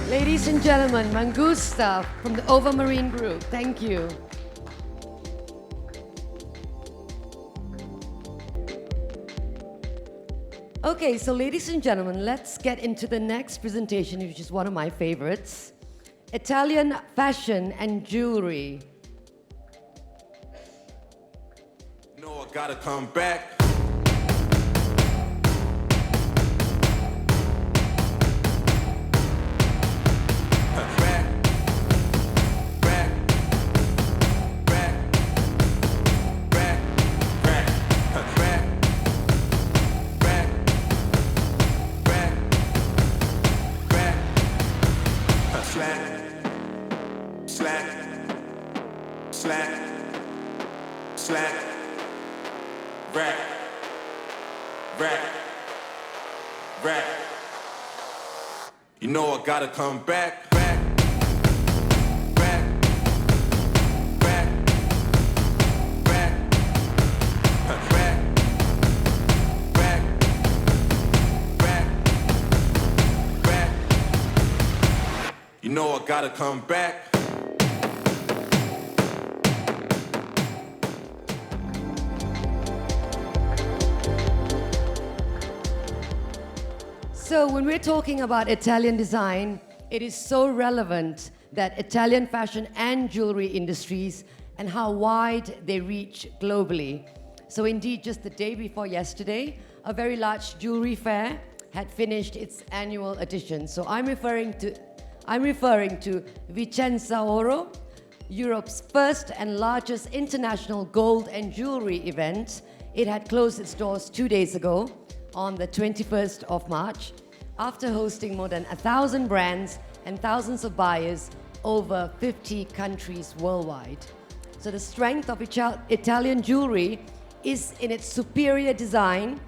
B: Ladies and gentlemen, Mangusta from the Overmarine Group. Thank you. Okay, so ladies and gentlemen, let's get into the next presentation, which is one of my favorites. Italian fashion and jewelry.
H: You know I gotta come back. You know I gotta come back. You know I gotta come back.
B: So when we're talking about Italian design, it is so relevant that Italian fashion and jewelry industries and how wide they reach globally. So indeed, just the day before yesterday, a very large jewelry fair had finished its annual edition. So I'm referring to Vicenza Oro, Europe's first and largest international gold and jewelry event. It had closed its doors 2 days ago on the 21st of March, after hosting more than 1,000 brands and thousands of buyers over 50 countries worldwide. So the strength of Italian jewelry is in its superior design,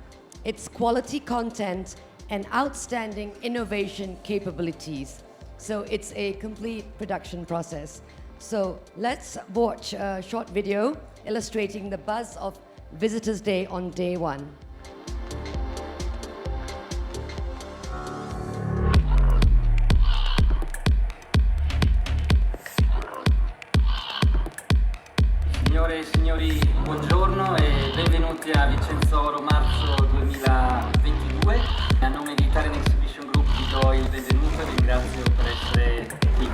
B: its quality content, and outstanding innovation capabilities. So it's a complete production process. So let's watch a short video illustrating the buzz of Visitors' Day on day one.
I: Signore e signori, buongiorno e benvenuti a Vicenza Oro marzo 2022. A nome di Italian Exhibition Group vi do il benvenuto e vi ringrazio per essere qui.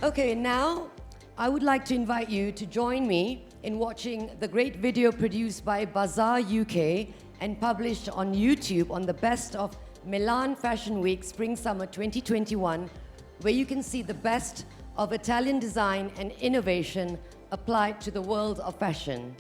B: Okay, now I would like to invite you to join me in watching the great video produced by Bazaar UK and published on YouTube on the best of Milan Fashion Week Spring Summer 2021, where you can see the best of Italian design and innovation applied to the world of fashion.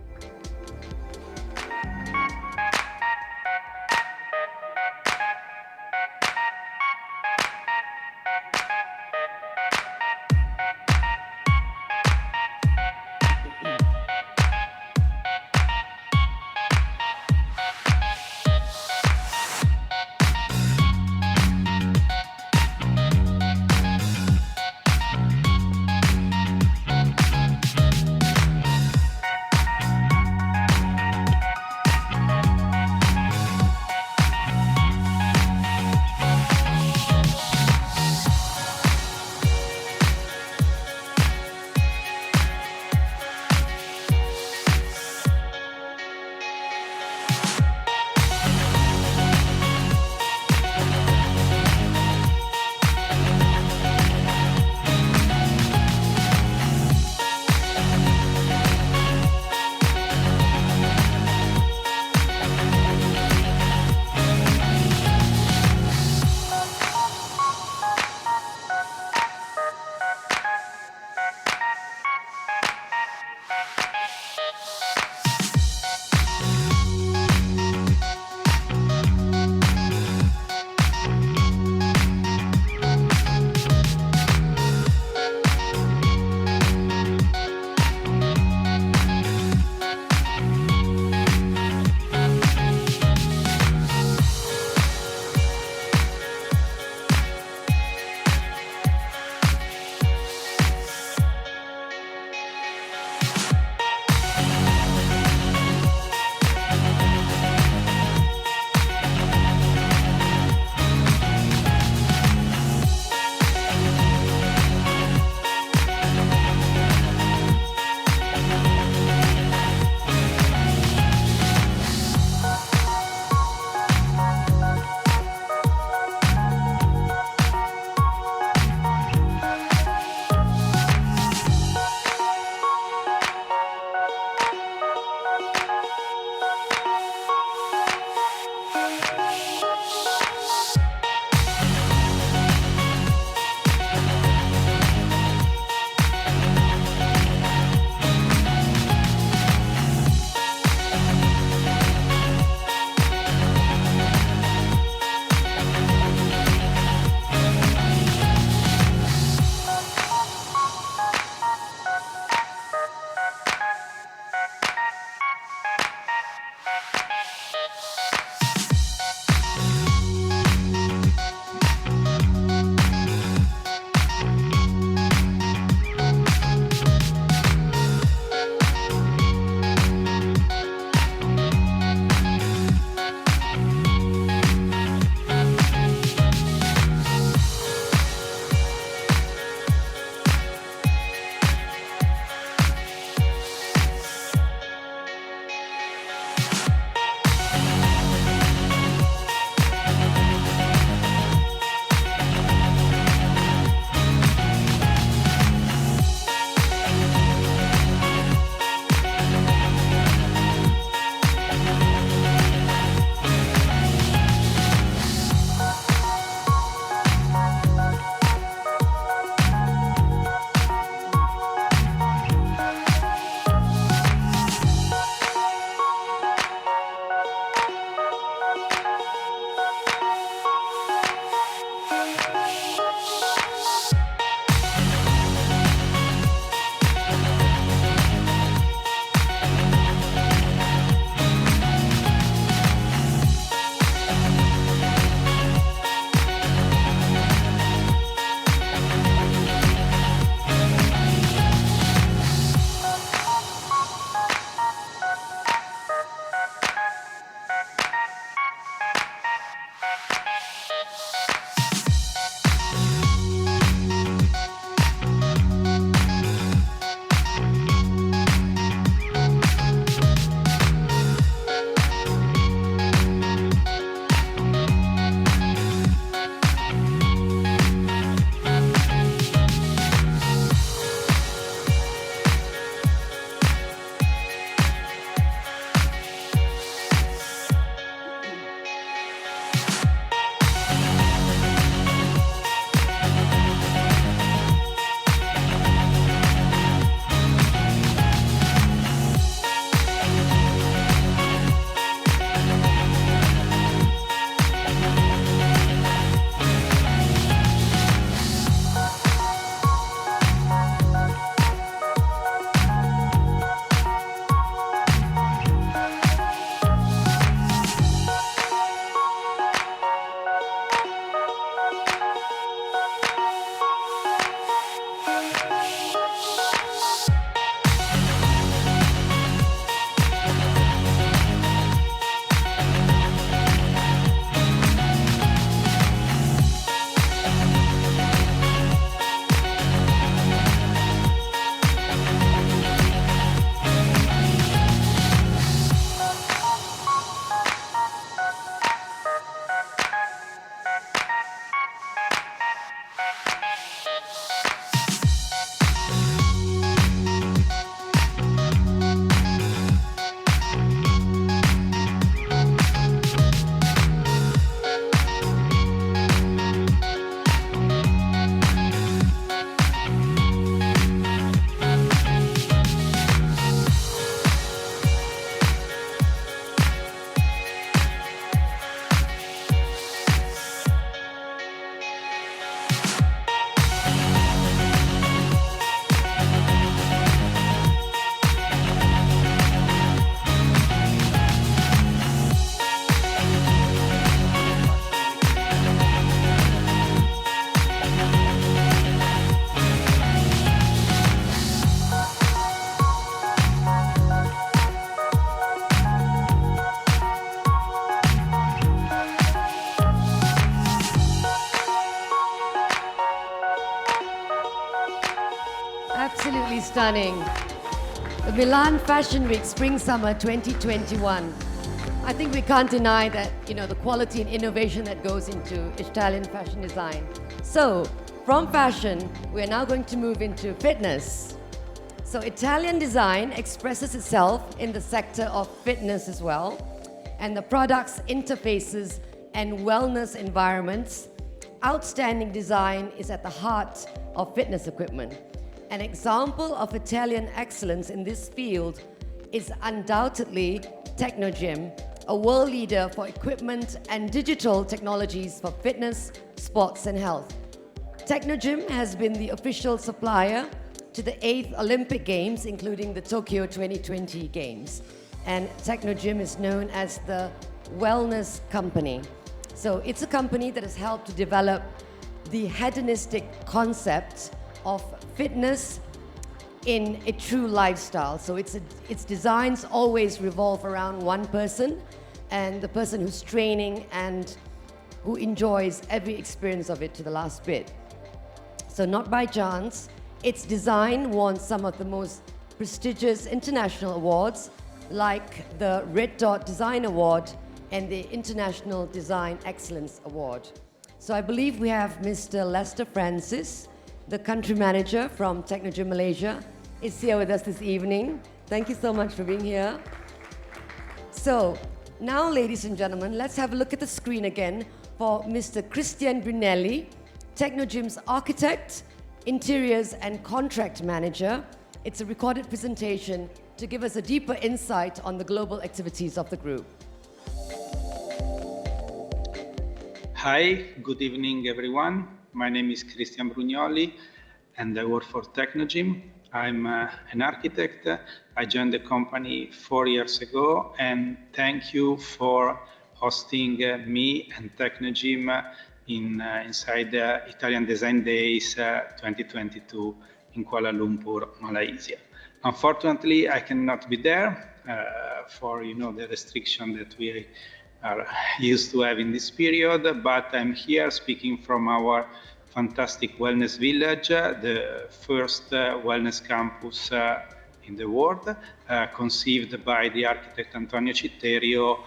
B: stunning. The Milan Fashion Week Spring Summer 2021. I think we can't deny that, the quality and innovation that goes into Italian fashion design. So, from fashion, we're now going to move into fitness. So, Italian design expresses itself in the sector of fitness as well, and the products, interfaces, and wellness environments. Outstanding design is at the heart of fitness equipment. An example of Italian excellence in this field is undoubtedly Technogym, a world leader for equipment and digital technologies for fitness, sports, and health. Technogym has been the official supplier to the 8th Olympic Games, including the Tokyo 2020 Games. And Technogym is known as the wellness company. So it's a company that has helped to develop the hedonistic concept of fitness in a true lifestyle. So its designs always revolve around one person, and the person who's training and who enjoys every experience of it to the last bit. So not by chance, its design won some of the most prestigious international awards, like the Red Dot Design Award and the International Design Excellence Award. So I believe we have Mr. Lester Francis, the country manager from Technogym Malaysia, is here with us this evening. Thank you so much for being here. So now, ladies and gentlemen, let's have a look at the screen again for Mr. Christian Brunelli, Technogym's architect, interiors and contract manager. It's a recorded presentation to give us a deeper insight on the global activities of the group.
J: Hi, good evening everyone. My name is Christian Brugnoli and I work for Technogym. I'm an architect. I joined the company 4 years ago, and thank you for hosting me and Technogym inside the Italian Design Days 2022 in Kuala Lumpur, Malaysia. Unfortunately, I cannot be there for the restriction that we are used to have in this period, but I'm here speaking from our fantastic wellness village, the first wellness campus in the world, conceived by the architect Antonio Citterio,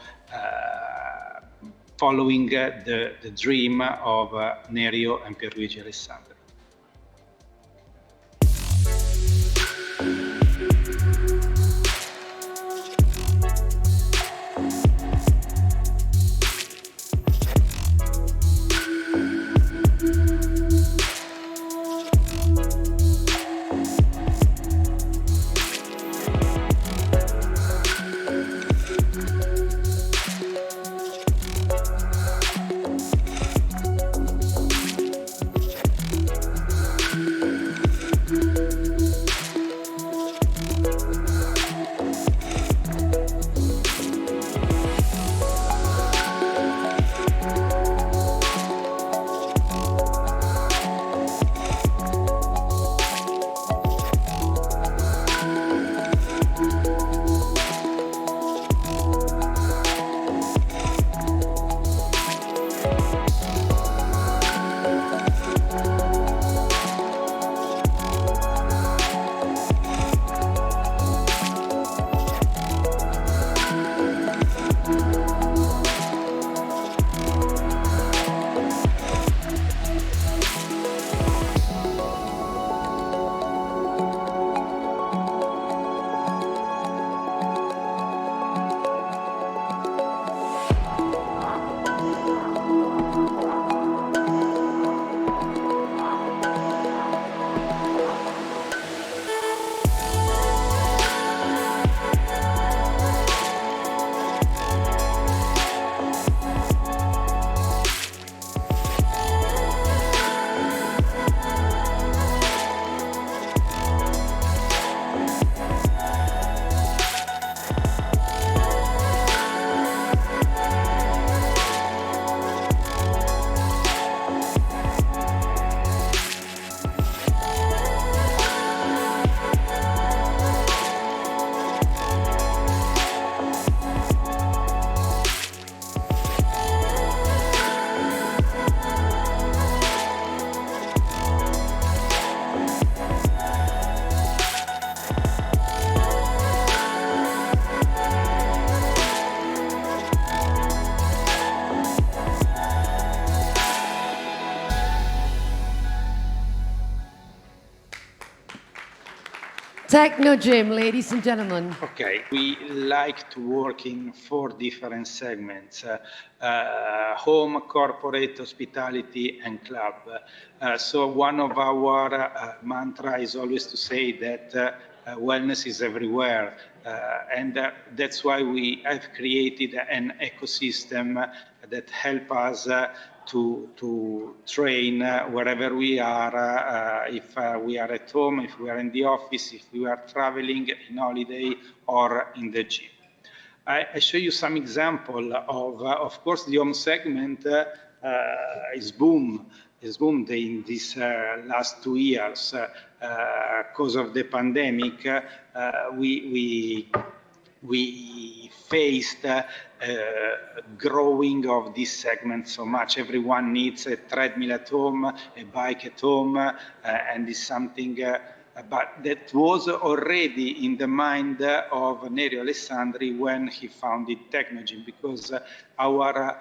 J: following the dream of Nerio and Pierluigi Alessandro.
B: Techno Gym, ladies and gentlemen.
J: Okay, we like to work in 4 different segments: home, corporate, hospitality, and club. So one of our mantra is always to say that wellness is everywhere, and that's why we have created an ecosystem that help us to train wherever we are, if we are at home, if we are in the office, if we are traveling, in holiday, or in the gym. I show you some example of course, the home segment is boomed in these last 2 years. Because of the pandemic, we faced growing of this segment so much. Everyone needs a treadmill at home, a bike at home, and is something but that was already in the mind of Nerio Alessandri when he founded Technogym, because our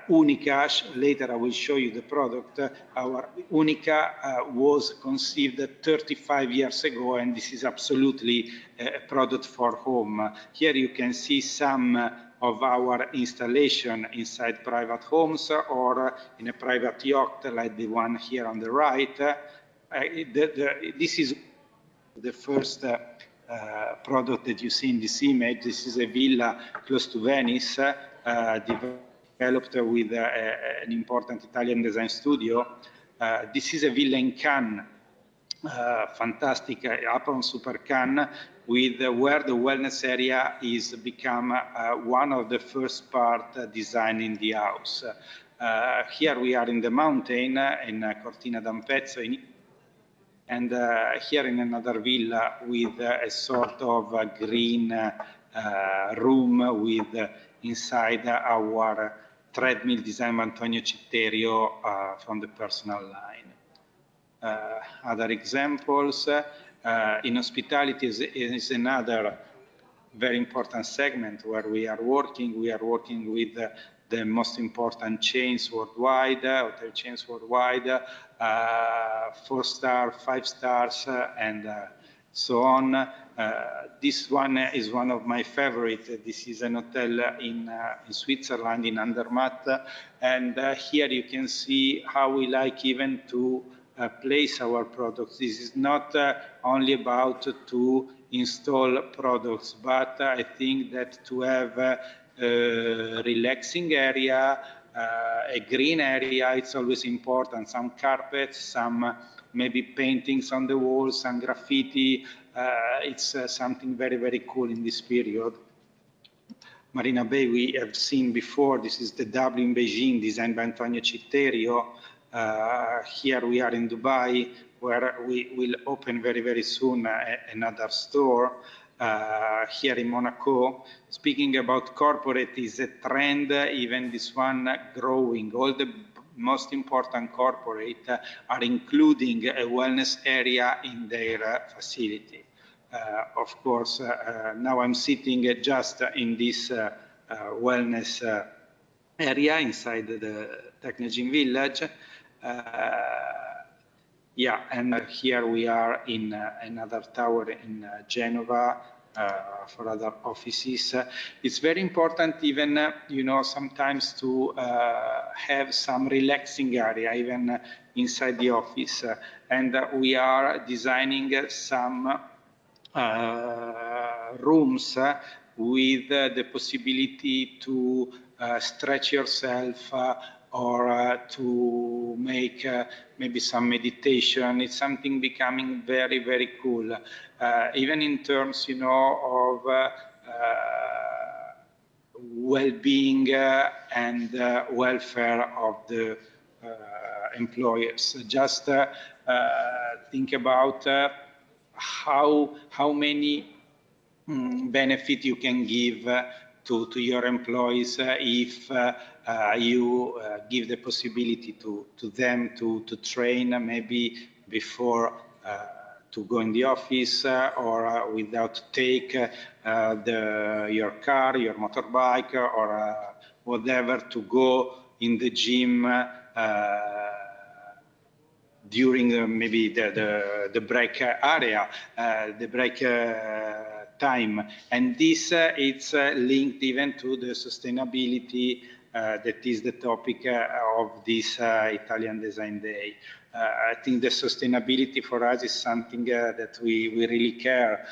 J: Unica, later I will show you the product, our Unica was conceived 35 years ago, and this is absolutely a product for home. Here you can see some of our installation inside private homes or in a private yacht like the one here on the right. This is the first product that you see in this image. This is a villa close to Venice, developed with an important Italian design studio. This is a villa in Cannes, fantastic, Apron Super Cannes, with where the wellness area is become one of the first part designed in the house. Here we are in the mountain in Cortina d'Ampezzo, and here in another villa with a sort of a green room with inside our treadmill designed by Antonio Citterio from the personal line. Other examples, in hospitality is another very important segment where we are working. We are working with the most important chains worldwide, hotel chains worldwide, 4-star, 5 stars, and so on. This one is one of my favorite. This is an hotel in Switzerland, in Andermatt, and here you can see how we like even to place our products. This is not only about to install products, but I think that to have a relaxing area, a green area, it's always important. Some carpets, some maybe paintings on the walls, some graffiti. It's something very, very cool in this period. Marina Bay we have seen before. This is the W in Beijing, designed by Antonio Citterio. Here we are in Dubai, where we will open very, very soon another store. Here in Monaco. Speaking about corporate, is a trend, even this one growing. All the most important corporate are including a wellness area in their facility. Of course, now I'm sitting just in this wellness area inside the Technogym Village. Yeah, and here we are in another tower in Genova for other offices. It's very important even, you know, sometimes to have some relaxing area, even inside the office. And we are designing some rooms with the possibility to stretch yourself or to make maybe some meditation. It's something becoming very, very cool. Even in terms, you know, of well-being and welfare of the employers. Just think about how many benefit you can give to your employees if you give the possibility to them to train maybe before to go in the office or without take your car, your motorbike, or whatever to go in the gym during maybe the break area, the break time. And this it's linked even to the sustainability that is the topic of this Italian Design Day. I think the sustainability for us is something that we really care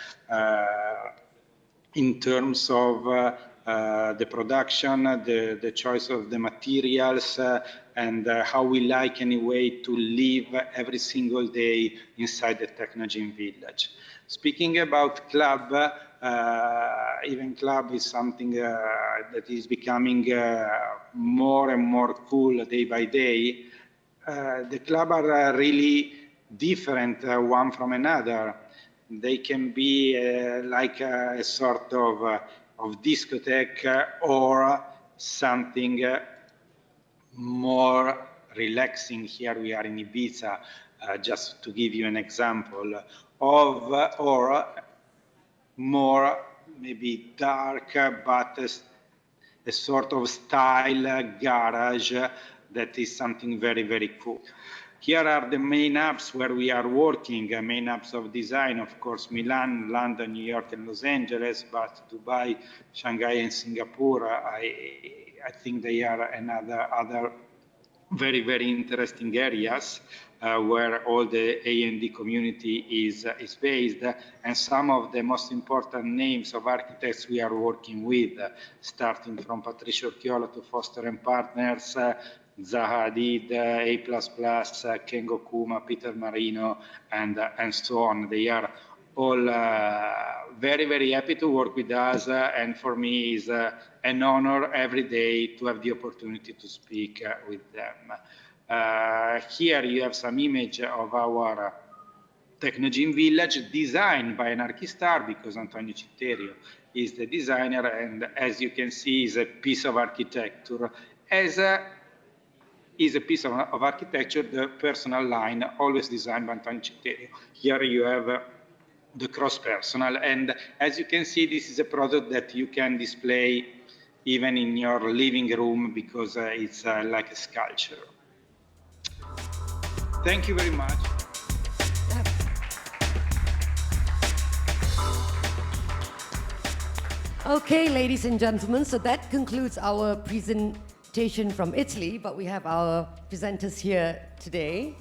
J: in terms of the production, the choice of the materials, and how we like anyway to live every single day inside the Technogym village. Speaking about club, even club is something that is becoming more and more cool day by day. The club are really different one from another. They can be like a sort of discotheque or something more relaxing. Here we are in Ibiza, just to give you an example of, or more maybe dark, but a sort of style garage that is something very, very cool. Here are the main hubs where we are working, main hubs of design, of course, Milan, London, New York, and Los Angeles, but Dubai, Shanghai, and Singapore, I think they are other very, very interesting areas where all the A&D community is based, and some of the most important names of architects we are working with, starting from Patricio Orchiola to Foster & Partners, Zaha Hadid, A++, Kengo Kuma, Peter Marino, and so on. They are all very, very happy to work with us, and for me is an honor every day to have the opportunity to speak with them. Here you have some image of our Technogym village designed by an archistar, because Antonio Citterio is the designer, and as you can see is a piece of architecture. Is a piece of architecture, the personal line, always designed by Antonio Citterio. Here you have the cross personal, and as you can see, this is a product that you can display even in your living room, because it's like a sculpture. Thank you very much.
B: Okay, ladies and gentlemen, so that concludes our presentation from Italy, but we have our presenters here today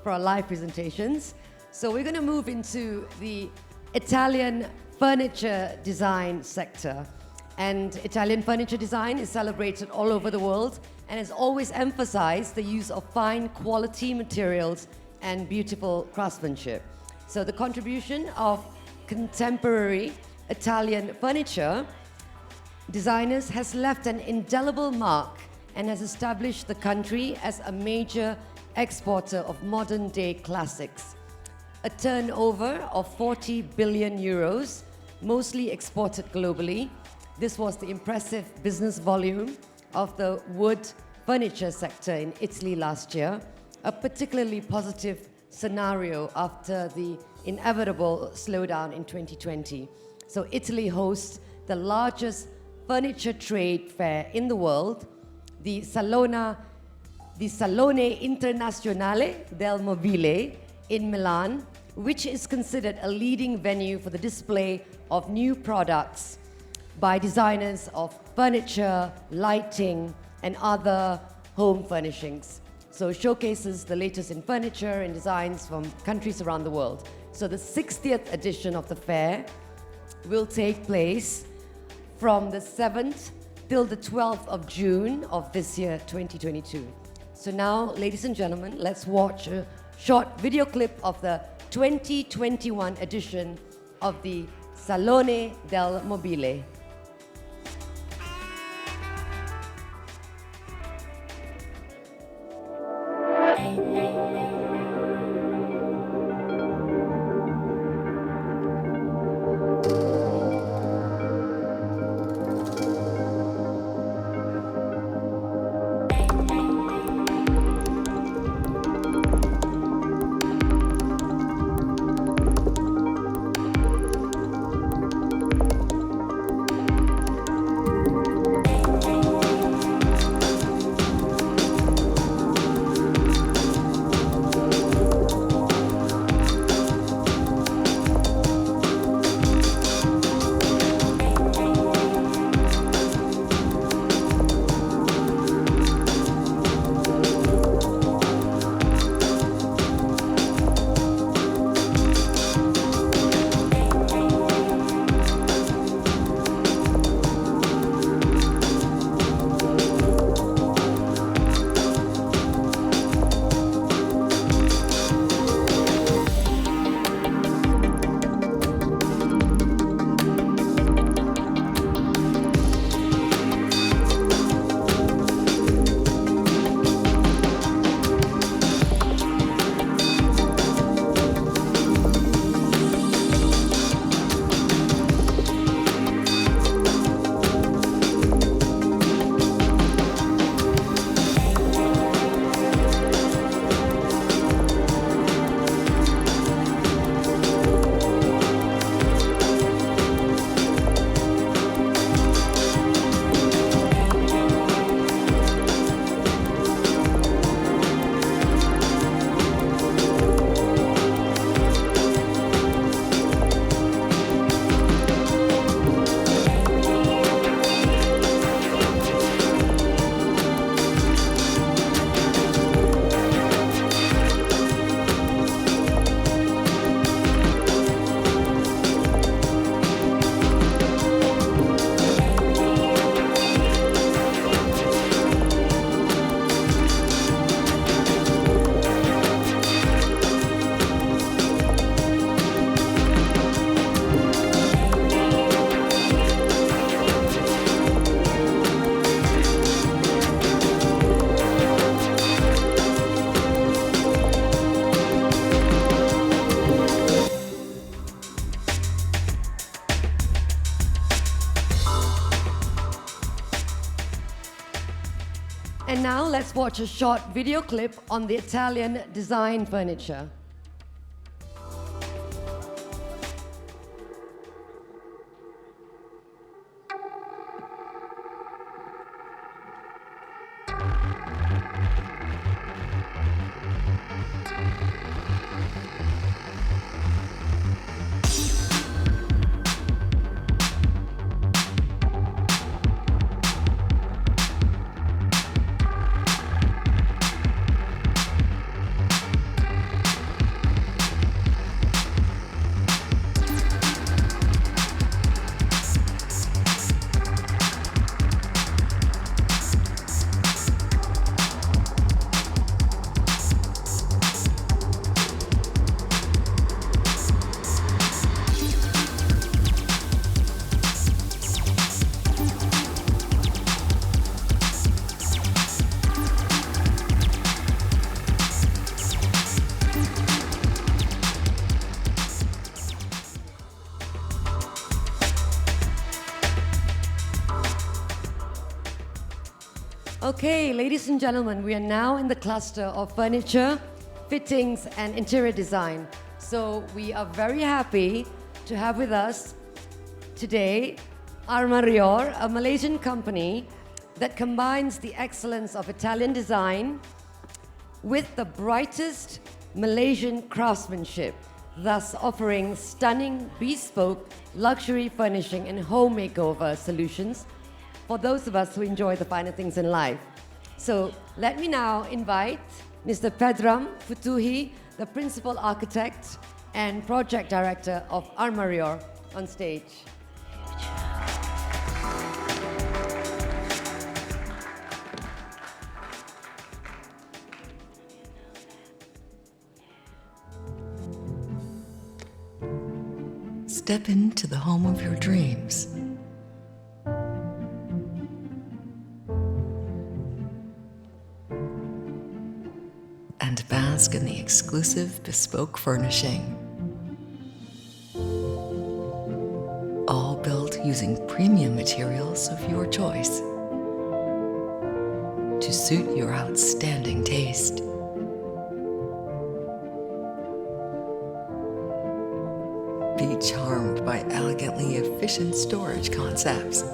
B: for our live presentations. So we're going to move into the Italian furniture design sector. And Italian furniture design is celebrated all over the world and has always emphasized the use of fine quality materials and beautiful craftsmanship. So the contribution of contemporary Italian furniture designers has left an indelible mark and has established the country as a major exporter of modern-day classics. A turnover of 40 billion euros, mostly exported globally. This was the impressive business volume of the wood furniture sector in Italy last year, a particularly positive scenario after the inevitable slowdown in 2020. So Italy hosts the largest furniture trade fair in the world, the Salone Internazionale del Mobile in Milan, which is considered a leading venue for the display of new products by designers of furniture, lighting, and other home furnishings. So showcases the latest in furniture and designs from countries around the world. So the 60th edition of the fair will take place from the 7th till the 12th of June of this year, 2022. So now, ladies and gentlemen, let's watch a short video clip of the 2021 edition of the Salone del Mobile. And now let's watch a short video clip on the Italian design furniture. Okay, ladies and gentlemen, we are now in the cluster of furniture, fittings, and interior design. So we are very happy to have with us today Armarior, a Malaysian company that combines the excellence of Italian design with the brightest Malaysian craftsmanship, thus offering stunning bespoke luxury furnishing and home makeover solutions for those of us who enjoy the finer things in life. So let me now invite Mr. Pedram Futuhi, the principal architect and project director of Armarior, on stage.
K: Step into the home of your dreams. And bask in the exclusive bespoke furnishing. All built using premium materials of your choice to suit your outstanding taste. Be charmed by elegantly efficient storage concepts.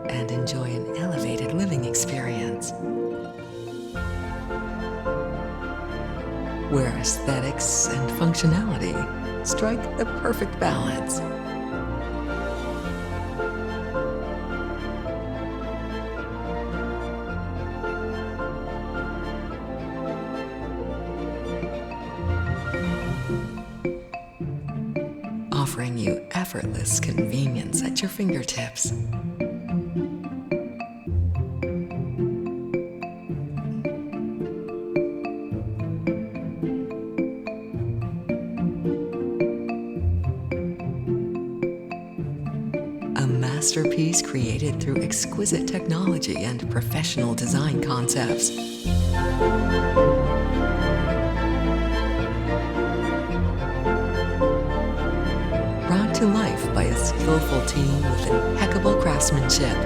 K: And enjoy an elevated living experience, where aesthetics and functionality strike the perfect balance. Offering you effortless convenience at your fingertips. A masterpiece created through exquisite technology and professional design concepts. Brought to life by a skillful team with impeccable craftsmanship.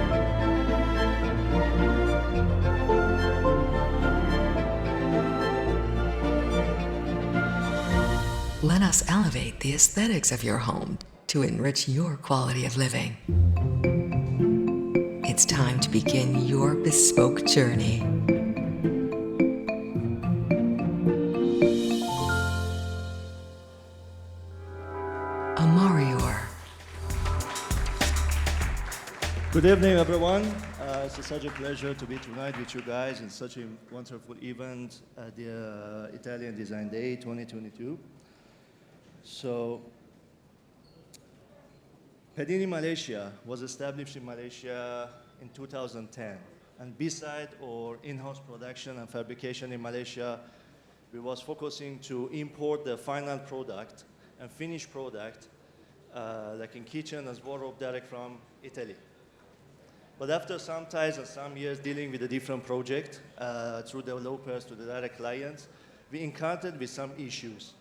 K: Let us elevate the aesthetics of your home to enrich your quality of living. It's time to begin your bespoke journey. Armarior.
L: Good evening, everyone. It's such a pleasure to be tonight with you guys in such a wonderful event at the Italian Design Day 2022. So, Pedini Malaysia was established in Malaysia in 2010. And beside our in-house production and fabrication in Malaysia, we was focusing to import the final product and finished product, like in kitchen and wardrobe, direct from Italy. But after some times and some years dealing with a different project, through developers to the direct clients, we encountered with some issues.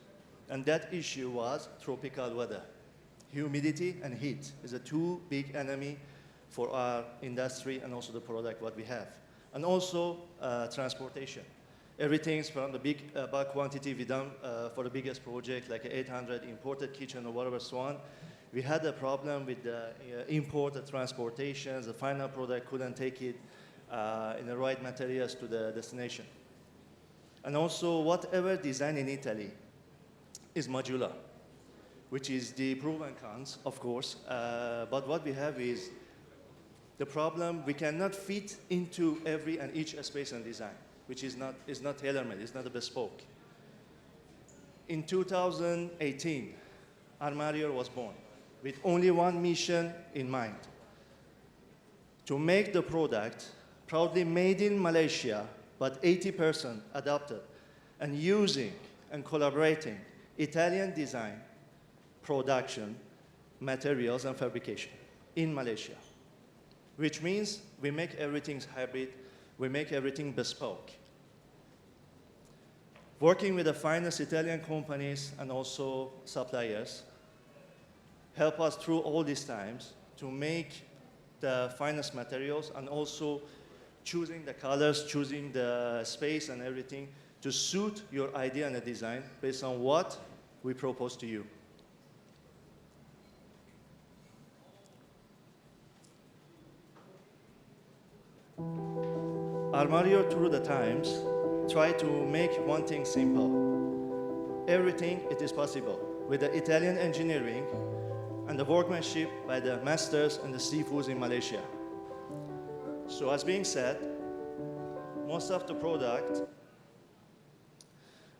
L: And that issue was tropical weather. Humidity and heat is a two big enemy for our industry and also the product what we have. And also transportation. Everything's from the big bulk quantity we done for the biggest project, like 800 imported kitchen or whatever, so on. We had a problem with the imported transportations. The final product couldn't take it in the right materials to the destination. And also, whatever design in Italy is modular, which is the pros and cons, of course. But what we have is the problem we cannot fit into every and each space and design, which is not tailor-made, it's not a bespoke. In 2018, Armarior was born with only one mission in mind: to make the product proudly made in Malaysia, but 80% adopted, and using and collaborating Italian design, production, materials, and fabrication in Malaysia. Which means we make everything hybrid, we make everything bespoke. Working with the finest Italian companies and also suppliers help us through all these times to make the finest materials and also choosing the colors, choosing the space and everything to suit your idea and the design based on what we propose to you. Armarior through the times try to make one thing simple. Everything it is possible with the Italian engineering and the workmanship by the masters and the seafoods in Malaysia. So as being said, most of the product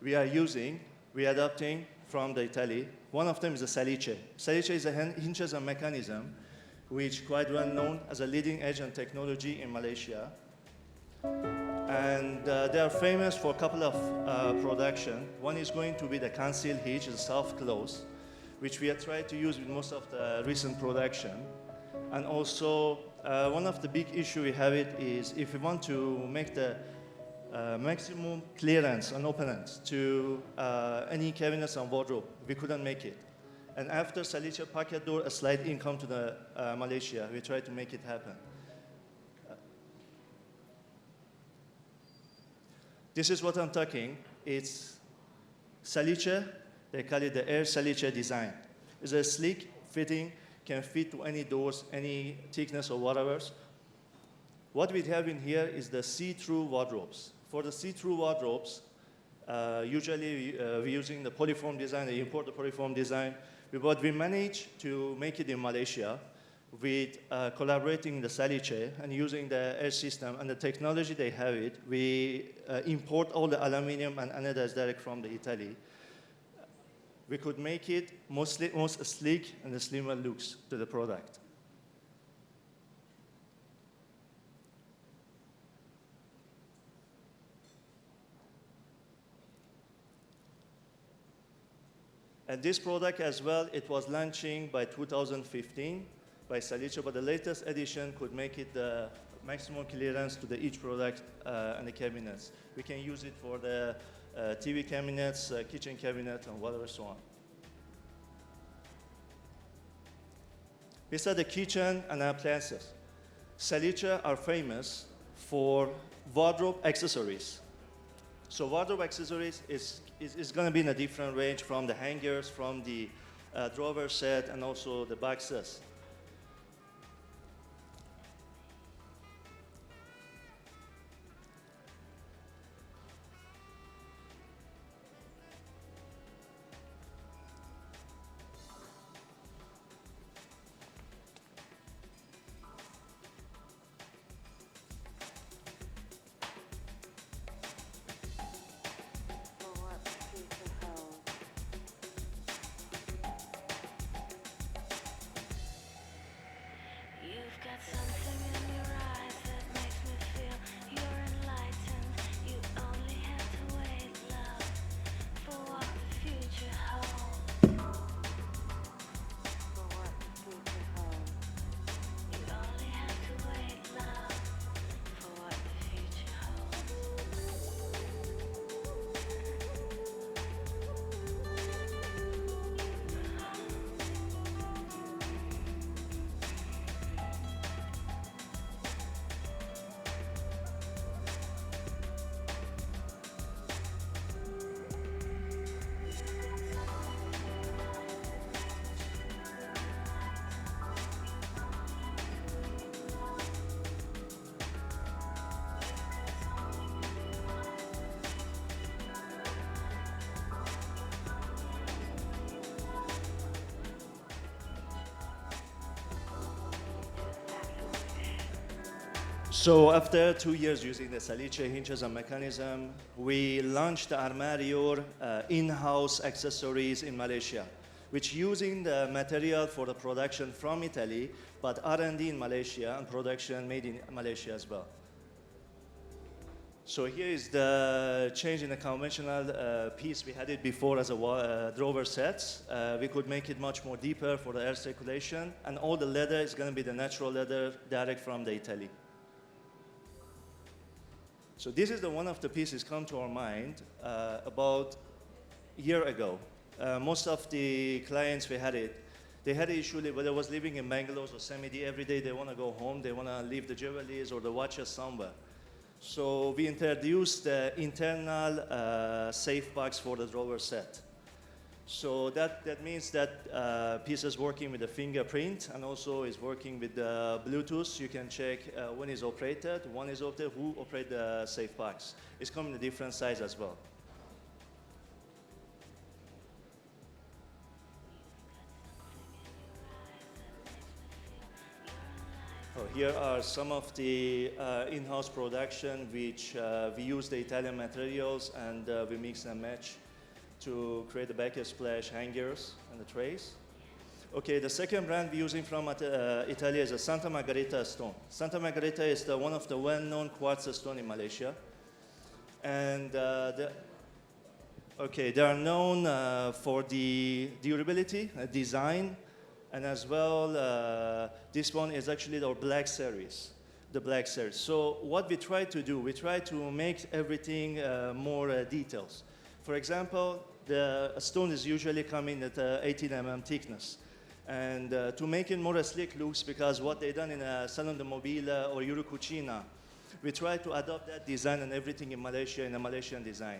L: we are using, we are adapting from the Italy. One of them is the salice. Salice is a hinges and mechanism which quite well known as a leading edge and technology in Malaysia. And they are famous for a couple of production. One is going to be the conceal hitch, the soft close, which we have tried to use with most of the recent production. And also, one of the big issue we have it is if we want to make the maximum clearance and openness to any cabinets and wardrobe, we couldn't make it. And after Salice pocket door, a slight income to the Malaysia, we tried to make it happen. This is what I'm talking. It's Salice, they call it the air Salice design. It's a sleek fitting, can fit to any doors, any thickness or whatever. What we have in here is the see-through wardrobes. For the see-through wardrobes, usually we're using the polyform design, they import the polyform design, but we managed to make it in Malaysia with collaborating the Salice and using the air system and the technology they have it. We import all the aluminum and anodized direct from the Italy. We could make it most sleek and the slimmer looks to the product. And this product as well, it was launching by 2015 by Salice, but the latest edition could make it the maximum clearance to the each product and the cabinets. We can use it for the TV cabinets, kitchen cabinet, and whatever so on. These are the kitchen and appliances. Salice are famous for wardrobe accessories. So wardrobe accessories is going to be in a different range from the hangers, from the drawer set, and also the boxes. So after 2 years using the Salice hinges and mechanism, we launched the Armario in-house accessories in Malaysia, which using the material for the production from Italy, but R&D in Malaysia and production made in Malaysia as well. So here is the change in the conventional piece. We had it before as a drawer set. We could make it much more deeper for the air circulation, and all the leather is going to be the natural leather direct from the Italy. So this is the one of the pieces come to our mind about a year ago. Most of the clients we had it, they had an issue whether was living in Bangalore or Samedi every day. They want to go home. They want to leave the jewelries or the watches somewhere. So we introduced the internal safe box for the drawer set. So that means that piece is working with the fingerprint and also is working with the Bluetooth. You can check when it's operated, one is operated, who operated the safe box. It's coming in a different size as well. Here are some of the in-house production which we use the Italian materials and we mix and match to create the backsplash hangers and the trays. Okay, the second brand we're using from Italy is a Santa Margherita stone. Santa Margherita is one of the well-known quartz stone in Malaysia. And they are known for the durability, design, and as well, this one is actually our black series, the black series. So what we try to do, we try to make everything more details. For example, the stone is usually coming at 18 mm thickness. And to make it more slick looks, because what they done in Salon de Mobile or Eurocucina, we try to adopt that design and everything in Malaysia, in a Malaysian design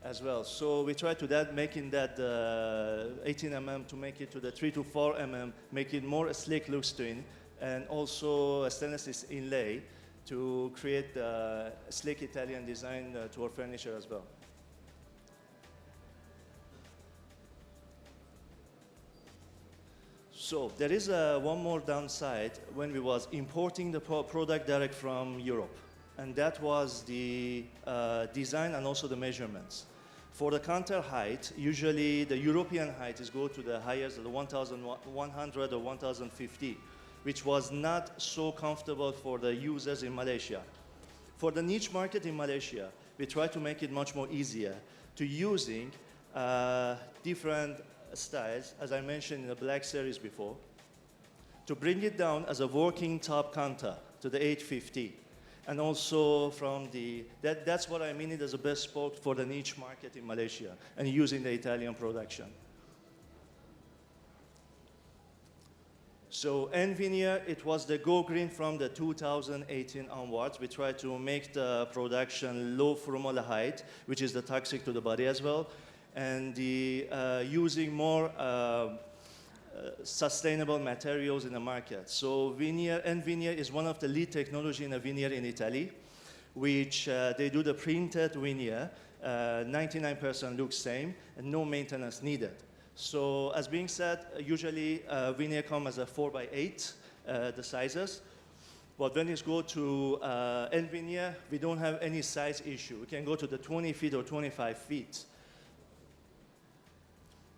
L: as well. So we try to making that 18 mm to make it to the 3 to 4 mm, make it more slick looks to it, and also a stainless steel inlay to create a slick Italian design to our furniture as well. So there is one more downside when we was importing the product direct from Europe, and that was the design and also the measurements. For the counter height, usually the European height is go to the highest, the 1,100 or 1,050, which was not so comfortable for the users in Malaysia. For the niche market in Malaysia, we try to make it much more easier to using different styles, as I mentioned in the black series before, to bring it down as a working top counter to the 850. And also from that's what I mean it as a bespoke for the niche market in Malaysia and using the Italian production. So end veneer, it was the Go Green from the 2018 onwards. We tried to make the production low formaldehyde, which is the toxic to the body as well, and using more sustainable materials in the market. So end veneer is one of the lead technology in a veneer in Italy, which they do the printed veneer, 99% looks same, and no maintenance needed. So as being said, usually veneer come as a 4x8, the sizes. But when it go to end veneer, we don't have any size issue. We can go to the 20 feet or 25 feet.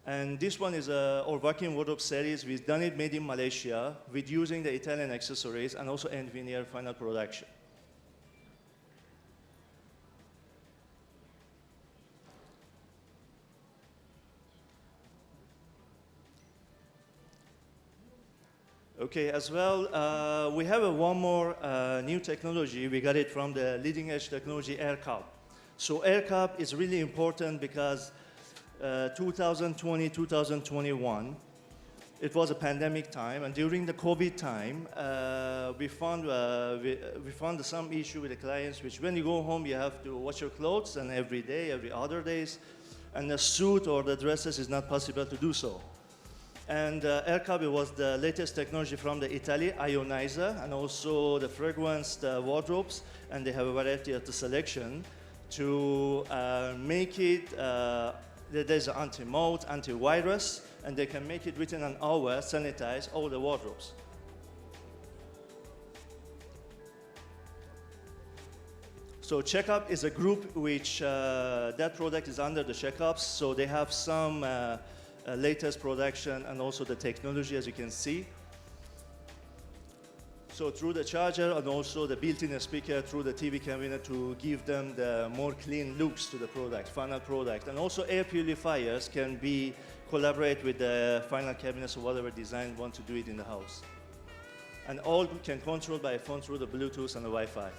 L: And this one is our vacuum wardrobe series. We've done it made in Malaysia with using the Italian accessories and also end veneer final production. Okay, as well, we have one more new technology. We got it from the leading edge technology, air cup. So air cup is really important because 2020, 2021, it was a pandemic time, and during the COVID time, we found some issue with the clients, which when you go home, you have to wash your clothes, and every day, every other days, and the suit or the dresses is not possible to do so. And air cup was the latest technology from the Italy, ionizer, and also the fragrance wardrobes, and they have a variety of the selection to make it there's anti-mold, anti-virus, and they can make it within an hour, sanitize all the wardrobes. So Checkup is a group which that product is under the Checkups. So they have some latest production and also the technology, as you can see. So through the charger and also the built-in speaker through the TV cabinet to give them the more clean looks to the product, final product. And also air purifiers can be collaborate with the final cabinets or whatever design want to do it in the house. And all can control by phone through the Bluetooth and the Wi-Fi.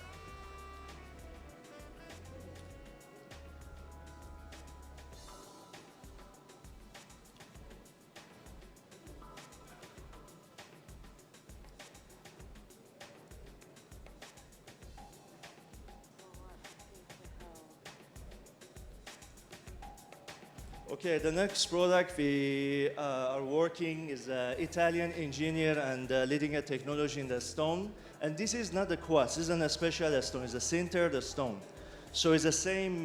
L: Okay, the next product we are working is Italian engineer and leading edge technology in the stone. And this is not the quartz, this is a special stone, it's a sintered stone. So it's the same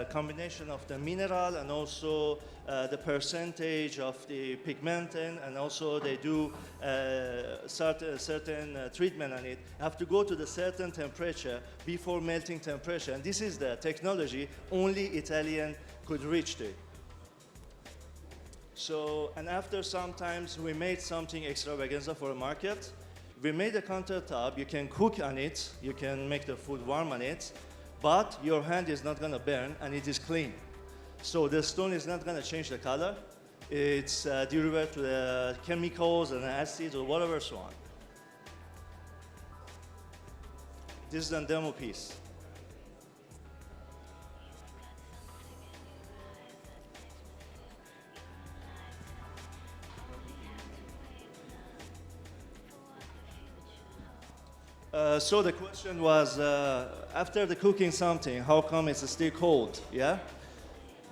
L: combination of the mineral and also the percentage of the pigmentin, and also they do certain treatment on it. Have to go to the certain temperature before melting temperature. And this is the technology only Italian could reach to. So, and after sometimes we made something extravaganza for a market. We made a countertop, you can cook on it, you can make the food warm on it, but your hand is not gonna burn and it is clean. So the stone is not gonna change the color. It's derived to the chemicals and acids or whatever so on. This is a demo piece. So the question was, after the cooking something, how come it's still cold? Yeah,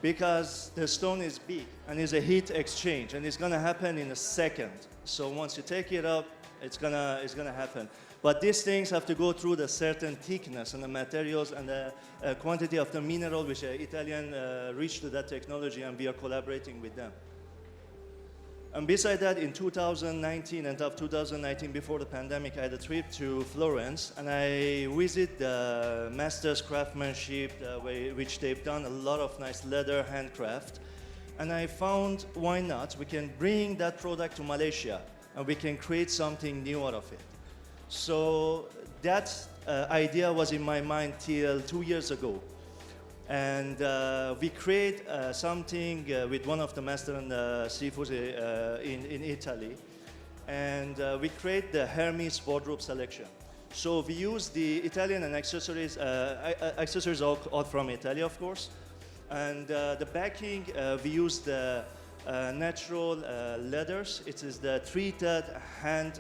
L: because the stone is big and it's a heat exchange, and it's gonna happen in a second. So once you take it up, it's gonna happen. But these things have to go through the certain thickness and the materials and the quantity of the mineral, which Italian reached to that technology, and we are collaborating with them. And beside that, in 2019, end of 2019, before the pandemic, I had a trip to Florence, and I visited the master's craftsmanship, which they've done a lot of nice leather handcraft. And I found, why not? We can bring that product to Malaysia, and we can create something new out of it. So that idea was in my mind till 2 years ago. And we create something with one of the master in seafood in Italy. And we create the Hermes wardrobe selection. So we use the Italian and accessories all from Italy, of course. And the backing, we use the natural leathers. It is the treated, hand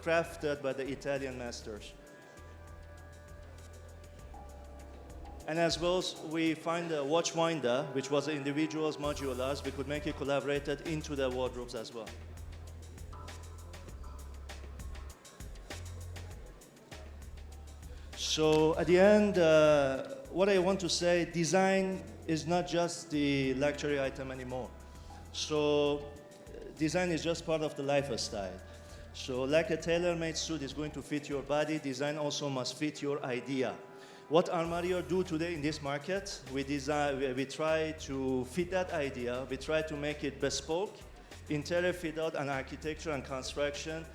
L: crafted by the Italian masters. And as well as we find a watch winder, which was individuals, modulars. We could make it collaborated into the wardrobes as well. So at the end, what I want to say, design is not just the luxury item anymore. So design is just part of the lifestyle. So like a tailor-made suit is going to fit your body, design also must fit your idea. What Armario do today in this market, we try to fit that idea, we try to make it bespoke, interior fit out and architecture and construction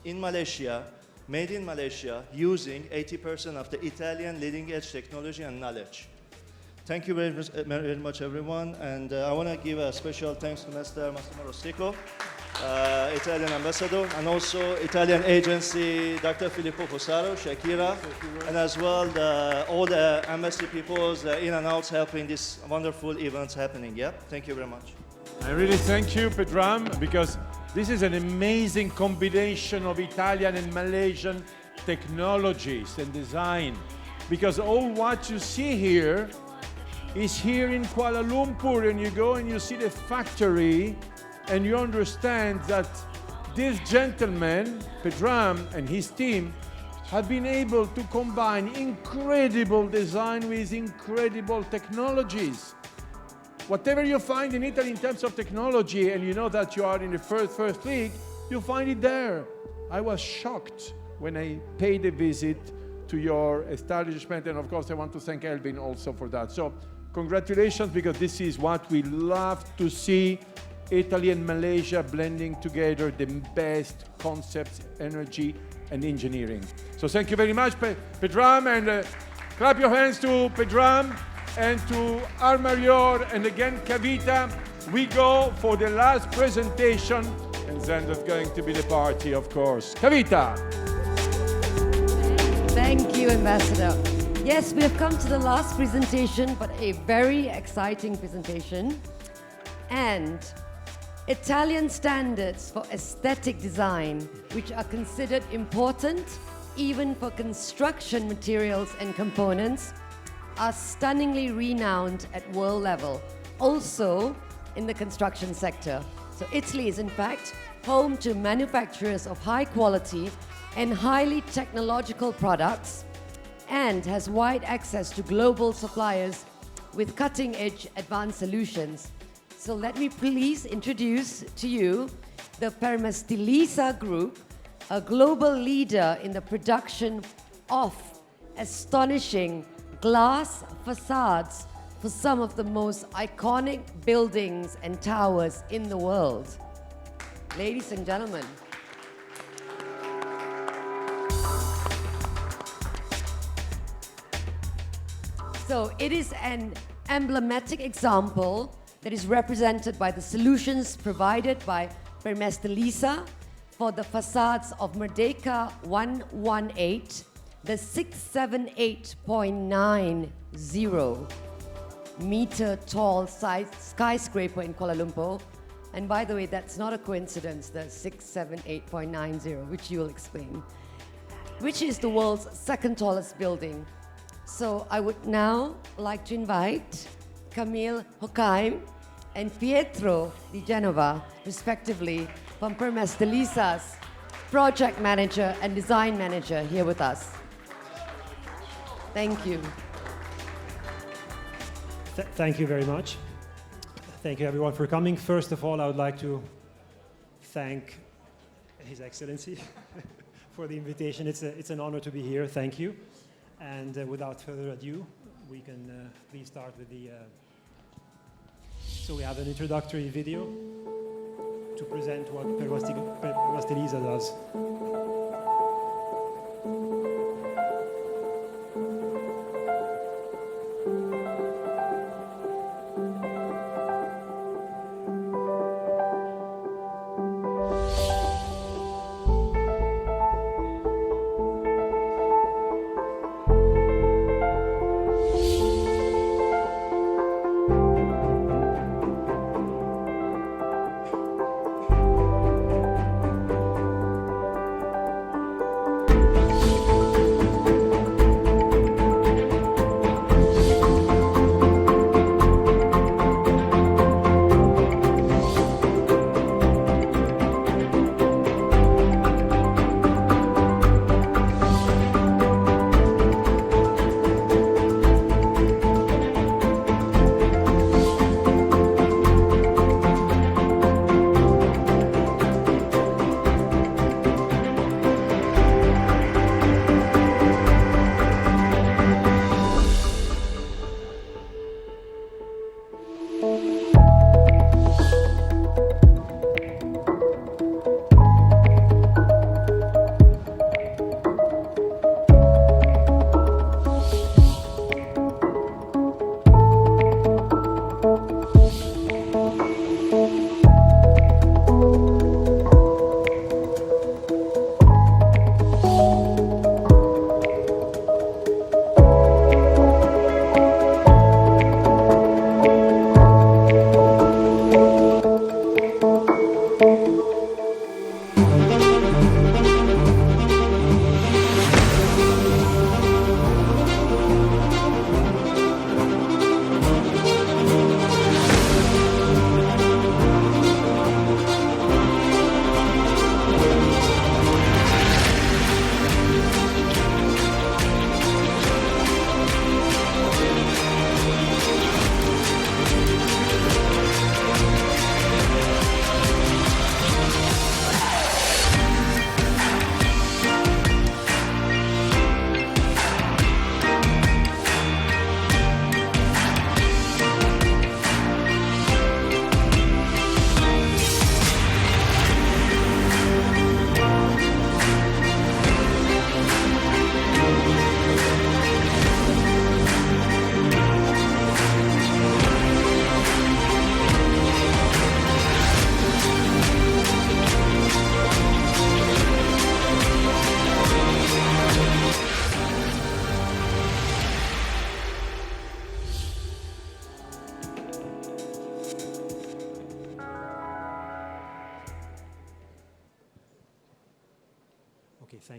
L: in Malaysia, made in Malaysia, using 80% of the Italian leading edge technology and knowledge. Thank you very much everyone, and I want to give a special thanks to Maristar Massimo Rustico, Italian ambassador, and also Italian agency, Dr. Filippo Fosaro, Shakira, and as well all the embassy peoples in and out helping these wonderful events happening. Yeah, thank you very much.
A: I really thank you, Pedram, because this is an amazing combination of Italian and Malaysian technologies and design. Because all what you see here is here in Kuala Lumpur, and you go and you see the factory, and you understand that this gentleman, Pedram, and his team have been able to combine incredible design with incredible technologies. Whatever you find in Italy in terms of technology, and you know that you are in the first league, you find it there. I was shocked when I paid a visit to your establishment. And of course, I want to thank Elvin also for that. So congratulations, because this is what we love to see, Italy and Malaysia blending together the best concepts, energy, and engineering. So thank you very much, Pedram, and clap your hands to Pedram and to Armarior, and again, Kavita. We go for the last presentation, and then there's going to be the party, of course. Kavita.
B: Thank you, Ambassador. Yes, we have come to the last presentation, but a very exciting presentation. And Italian standards for aesthetic design, which are considered important even for construction materials and components, are stunningly renowned at world level, also in the construction sector. So Italy is in fact home to manufacturers of high quality and highly technological products, and has wide access to global suppliers with cutting-edge advanced solutions. So let me please introduce to you the Permastilisa Group, a global leader in the production of astonishing glass facades for some of the most iconic buildings and towers in the world. Ladies and gentlemen. So it is an emblematic example that is represented by the solutions provided by Permastilisa for the facades of Merdeka 118, the 678.90 meter tall skyscraper in Kuala Lumpur. And by the way, that's not a coincidence, the 678.90, which you will explain, which is the world's second tallest building. So I would now like to invite Camille Hockheim and Pietro Di Genova, respectively, from Permastilisa's project manager and design manager, here with us. Thank you.
M: Thank you very much. Thank you everyone for coming. First of all, I would like to thank His Excellency for the invitation. It's an honor to be here. Thank you. And without further ado, we can please start with the... So we have an introductory video to present what Permastilisa does.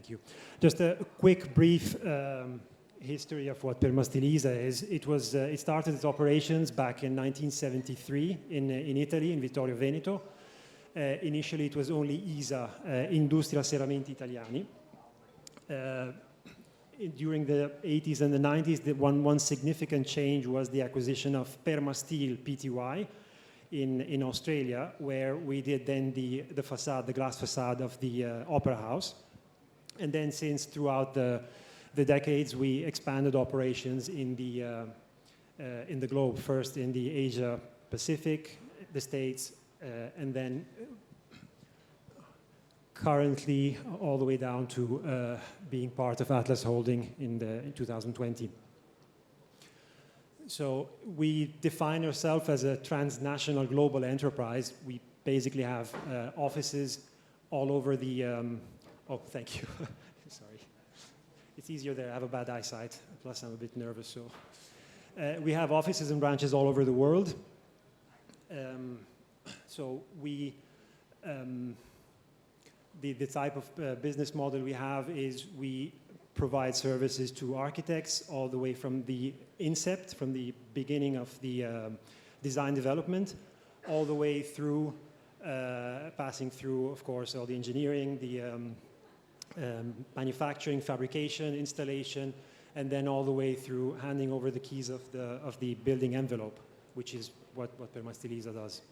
M: Thank you. Just a quick, brief history of what Permastilisa is. It started its operations back in 1973 in Italy, in Vittorio Veneto. Initially, it was only ISA, Industria Serramenti Italiani. During the 80s and the 90s, one significant change was the acquisition of Permastil Pty in Australia, where we did then the facade, the glass facade of the Opera House. And then since throughout the decades, we expanded operations in the globe, first in the Asia Pacific, the States, and then currently all the way down to being part of Atlas Holding in 2020. So we define ourselves as a transnational global enterprise. We basically have offices all over the... oh, thank you. Sorry. It's easier there. I have a bad eyesight. Plus, I'm a bit nervous. So we have offices and branches all over the world. So we... the type of business model we have is we provide services to architects all the way from the incept, from the beginning of the design development, all the way through, passing through, of course, all the engineering, the manufacturing, fabrication, installation, and then all the way through handing over the keys of the building envelope, which is what Permastilisa does.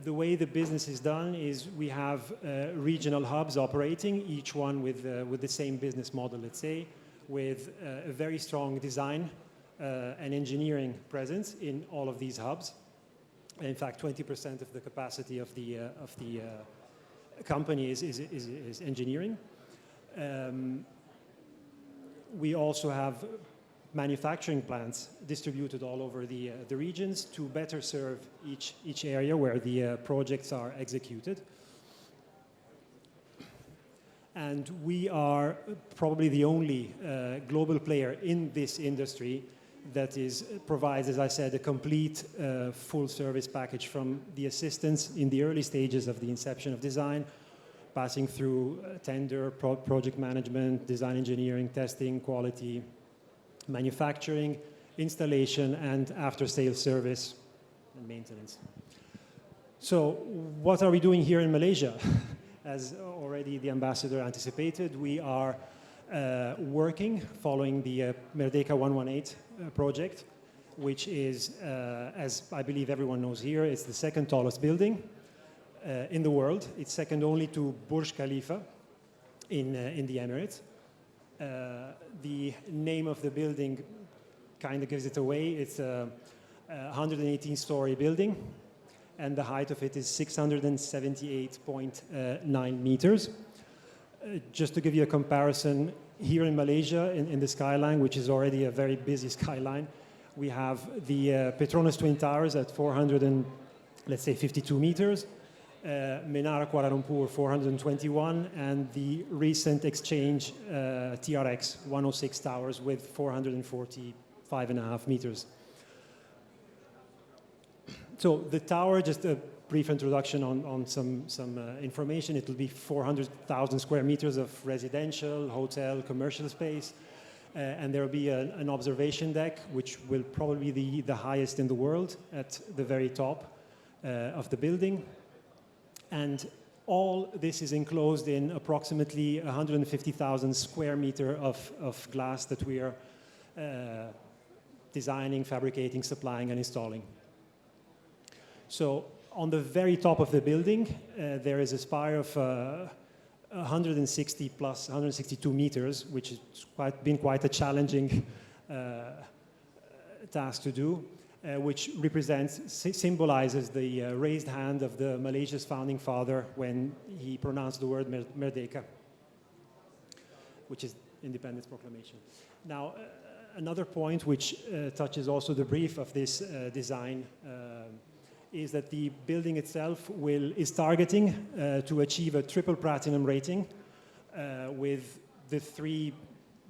M: The way the business is done is we have regional hubs operating, each one with the same business model, let's say, with a very strong design and engineering presence in all of these hubs. In fact, 20% of the capacity of the company is engineering. We also have manufacturing plants distributed all over the regions to better serve each area where the projects are executed. And we are probably the only global player in this industry that provides, as I said, a complete full service package from the assistance in the early stages of the inception of design, passing through tender, project management, design engineering, testing, quality, manufacturing, installation, and after-sales service and maintenance. So what are we doing here in Malaysia? As already the ambassador anticipated, we are working following the Merdeka 118 project, which is, as I believe everyone knows here, it's the second tallest building in the world. It's second only to Burj Khalifa in the Emirates. The name of the building kind of gives it away. It's a 118-story building, and the height of it is 678.9 meters. Just to give you a comparison, here in Malaysia, in the skyline, which is already a very busy skyline, we have the Petronas Twin Towers at 452 meters, Menara Kuala Lumpur 421, and the recent exchange TRX 106 towers with 445.5 meters. So the tower, just a brief introduction on some information. It will be 400,000 square meters of residential, hotel, commercial space, and there will be an observation deck, which will probably be the highest in the world at the very top of the building. And all this is enclosed in approximately 150,000 square meter of glass that we are designing, fabricating, supplying, and installing. So on the very top of the building, there is a spire of 162 meters, which has been quite a challenging task to do. Which symbolizes the raised hand of the Malaysia's founding father when he pronounced the word Merdeka, which is Independence Proclamation. Now, another point which touches also the brief of this design is that the building itself is targeting to achieve a triple platinum rating with the three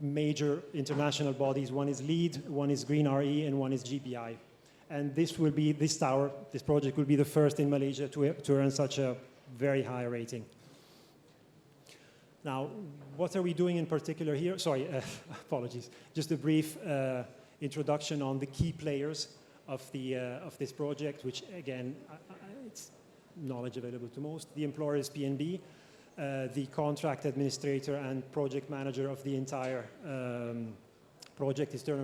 M: major international bodies. One is LEED, one is Green RE, and one is GPI. And this project will be the first in Malaysia to earn such a very high rating. Now, what are we doing in particular here? Sorry, apologies. Just a brief introduction on the key players of this project, which again, it's knowledge available to most. The employer is PNB, the contract administrator and project manager of the entire project is Turner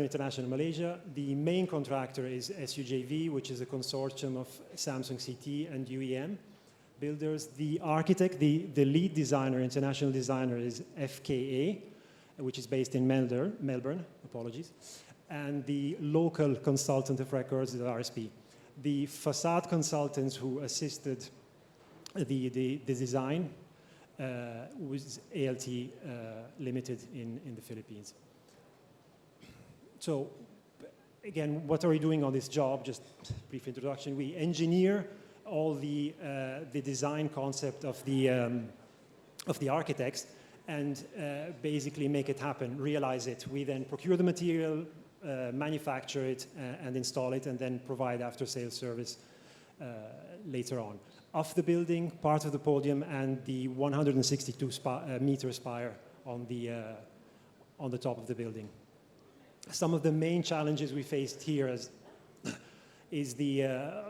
M: International Malaysia. The main contractor is SUJV, which is a consortium of Samsung CT and UEM builders. The architect, the lead designer, international designer is FKA, which is based in Melbourne, apologies. And the local consultant of records is RSP. The facade consultants who assisted the design was ALT Limited in the Philippines. So, again, what are we doing on this job? Just a brief introduction. We engineer all the design concept of the architects and basically make it happen, realize it. We then procure the material, manufacture it, and install it, and then provide after-sales service later on. Of the building, part of the podium, and the 162-meter spire on the top of the building. Some of the main challenges we faced here is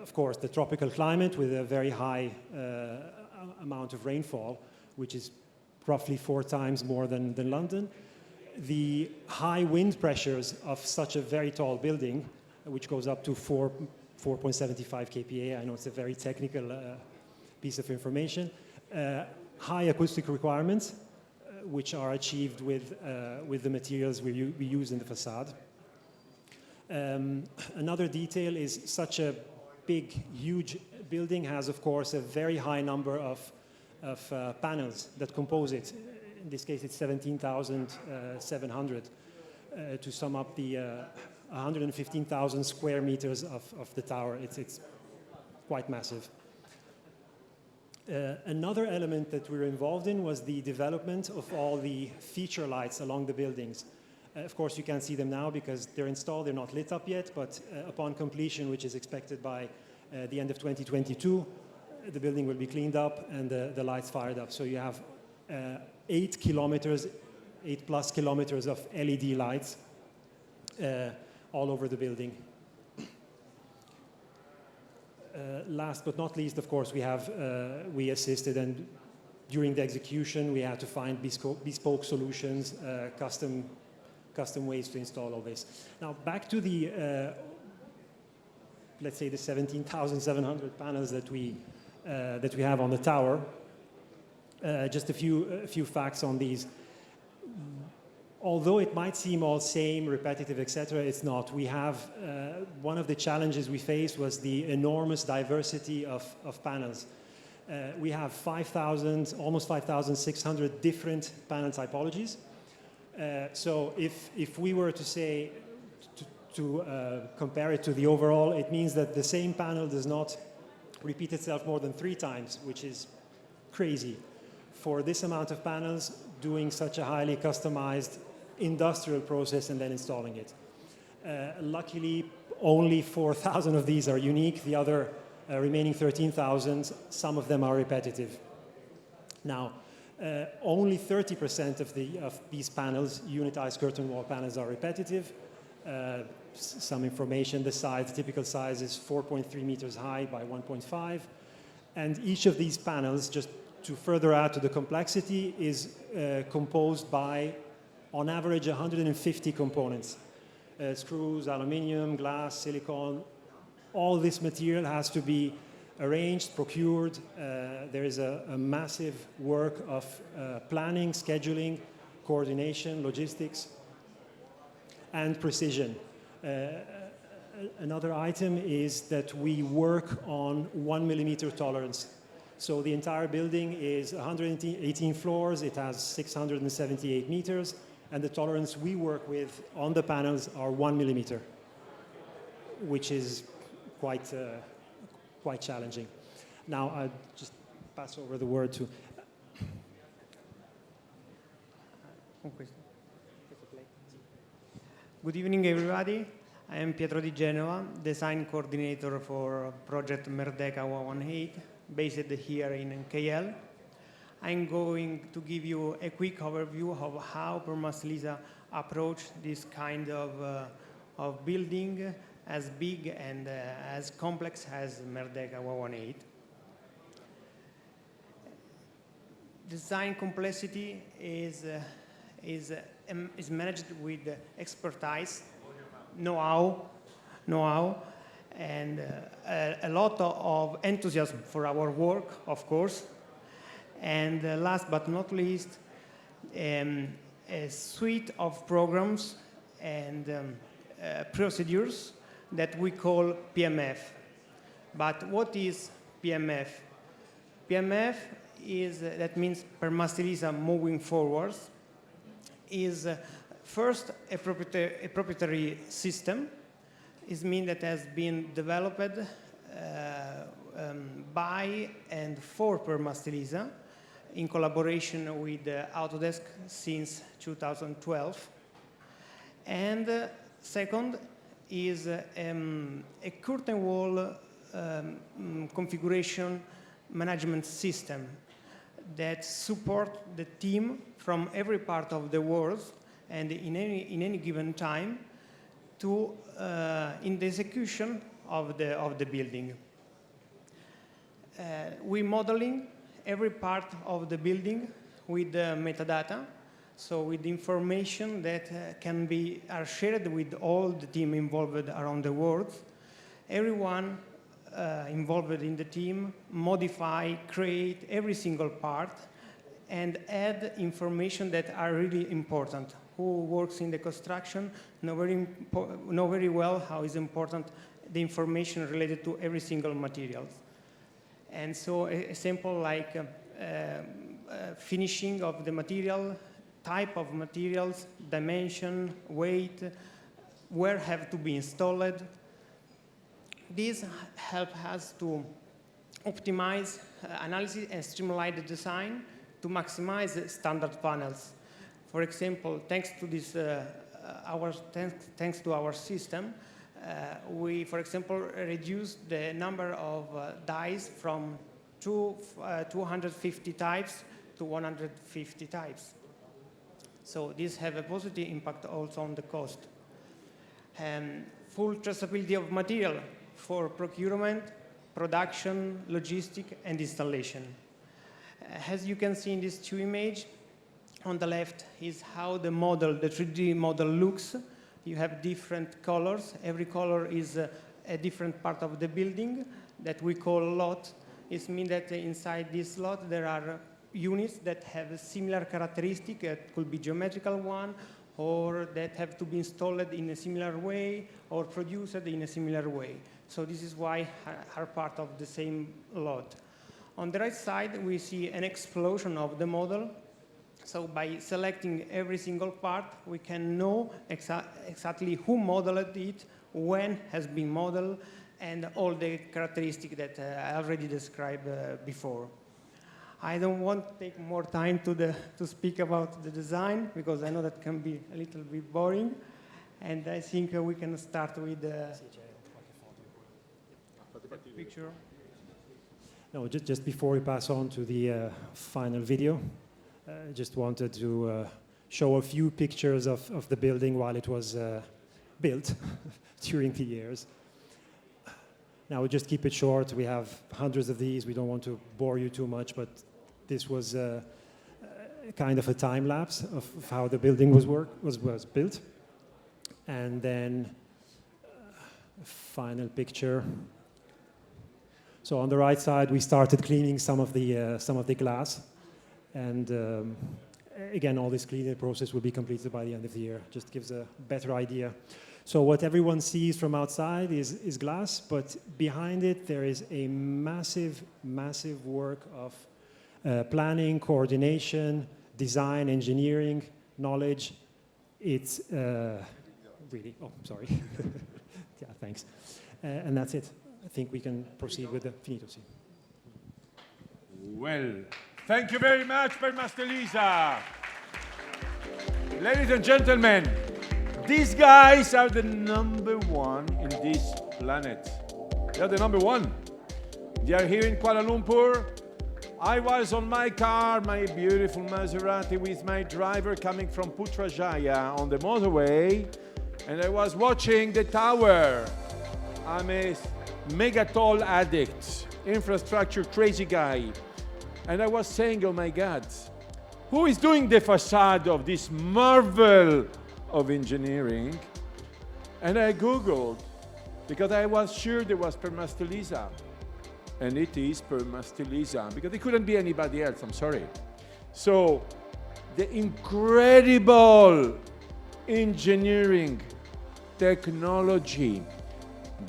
M: of course, the tropical climate with a very high amount of rainfall, which is roughly 4 times more than London. The high wind pressures of such a very tall building, which goes up to 4.75 kPa. I know it's a very technical piece of information. High acoustic requirements, which are achieved with the materials we use in the facade. Another detail is such a big, huge building has, of course, a very high number of panels that compose it. In this case, it's 17,700 to sum up the 115,000 square meters of the tower. It's quite massive. Another element that we were involved in was the development of all the feature lights along the buildings. Of course, you can't see them now because they're installed, they're not lit up yet, but upon completion, which is expected by the end of 2022, the building will be cleaned up and the lights fired up. So you have 8 plus kilometers of LED lights all over the building. Last but not least, of course, we assisted, and during the execution, we had to find bespoke solutions, custom ways to install all this. Now, back to the, let's say, the 17,700 panels that we have on the tower. Just a few facts on these. Although it might seem all same, repetitive, etc., it's not. We have, one of the challenges we faced was the enormous diversity of panels. We have almost 5,600 different panel typologies. So if we were to say, to compare it to the overall, it means that the same panel does not repeat itself more than 3 times, which is crazy. For this amount of panels, doing such a highly customized industrial process and then installing it. Luckily, only 4,000 of these are unique. The other remaining 13,000, some of them are repetitive. Now, only 30% of these panels, unitized curtain wall panels, are repetitive. Some information, the size, the typical size is 4.3 meters high by 1.5. And each of these panels, just to further add to the complexity, is composed by, on average, 150 components. Screws, aluminium, glass, silicone. All this material has to be arranged, procured. There is a massive work of planning, scheduling, coordination, logistics, and precision. Another item is that we work on 1 millimeter tolerance. So the entire building is 118 floors. It has 678 meters. And the tolerance we work with on the panels are 1 millimeter, which is quite challenging. Now, I'll just pass over the word to...
N: Good evening, everybody. I am Pietro Di Genova, design coordinator for project Merdeka 118, based here in KL. I'm going to give you a quick overview of how Permastelisa approached this kind of building as big and as complex as Merdeka 118. Design complexity is managed with expertise, know-how, and a lot of enthusiasm for our work, of course. And last but not least, a suite of programs and procedures that we call PMF. But what is PMF? PMF is, that means Permastelisa moving forwards, is first a proprietary system. It means that has been developed by and for Permastelisa in collaboration with Autodesk since 2012. And second is a curtain wall configuration management system that support the team from every part of the world and in any given time to in the execution of the building. We modeling every part of the building with metadata, so with information that are shared with all the team involved around the world. Everyone involved in the team modify, create every single part, and add information that are really important. Who works in the construction know very well how is important the information related to every single materials. And so a sample like finishing of the material, type of materials, dimension, weight, where have to be installed. These help us to optimize analysis and streamline the design to maximize standard panels. For example, thanks to this, thanks to our system, we, for example, reduced the number of dies from 250 types to 150 types. So these have a positive impact also on the cost. Full traceability of material for procurement, production, logistics, and installation. As you can see in these two images, on the left is how the model, the 3D model looks. You have different colors. Every color is a different part of the building that we call lot. It means that inside this lot there are units that have a similar characteristic. It could be geometrical one, or that have to be installed in a similar way, or produced in a similar way. So this is why are part of the same lot. On the right side, we see an explosion of the model. So by selecting every single part, we can know exactly who modeled it, when has been modeled, and all the characteristics that I already described before. I don't want to take more time to speak about the design, because I know that can be a little bit boring. And I think we can start with the picture.
M: No, just before we pass on to the final video, I just wanted to show a few pictures of the building while it was built during the years. Now we'll just keep it short. We have hundreds of these. We don't want to bore you too much, but this was kind of a time lapse of how the building was built. And then final picture. So on the right side, we started cleaning some of the glass. And again, all this cleaning process will be completed by the end of the year. Just gives a better idea. So what everyone sees from outside is glass, but behind it there is a massive, massive work of planning, coordination, design, engineering, knowledge. It's really, oh, sorry. Yeah, thanks. And that's it. I think we can proceed with the finito.
A: Well, thank you very much, Permastelisa. Ladies and gentlemen, these guys are the #1 in this planet. They are the #1. They are here in Kuala Lumpur. I was on my car, my beautiful Maserati, with my driver coming from Putrajaya on the motorway, and I was watching the tower. I'm a mega tall addict, infrastructure crazy guy. And I was saying, oh my God, who is doing the facade of this marvel of engineering? And I Googled, because I was sure there was Permastelisa. And it is Permastelisa, because it couldn't be anybody else, I'm sorry. So, the incredible engineering, technology,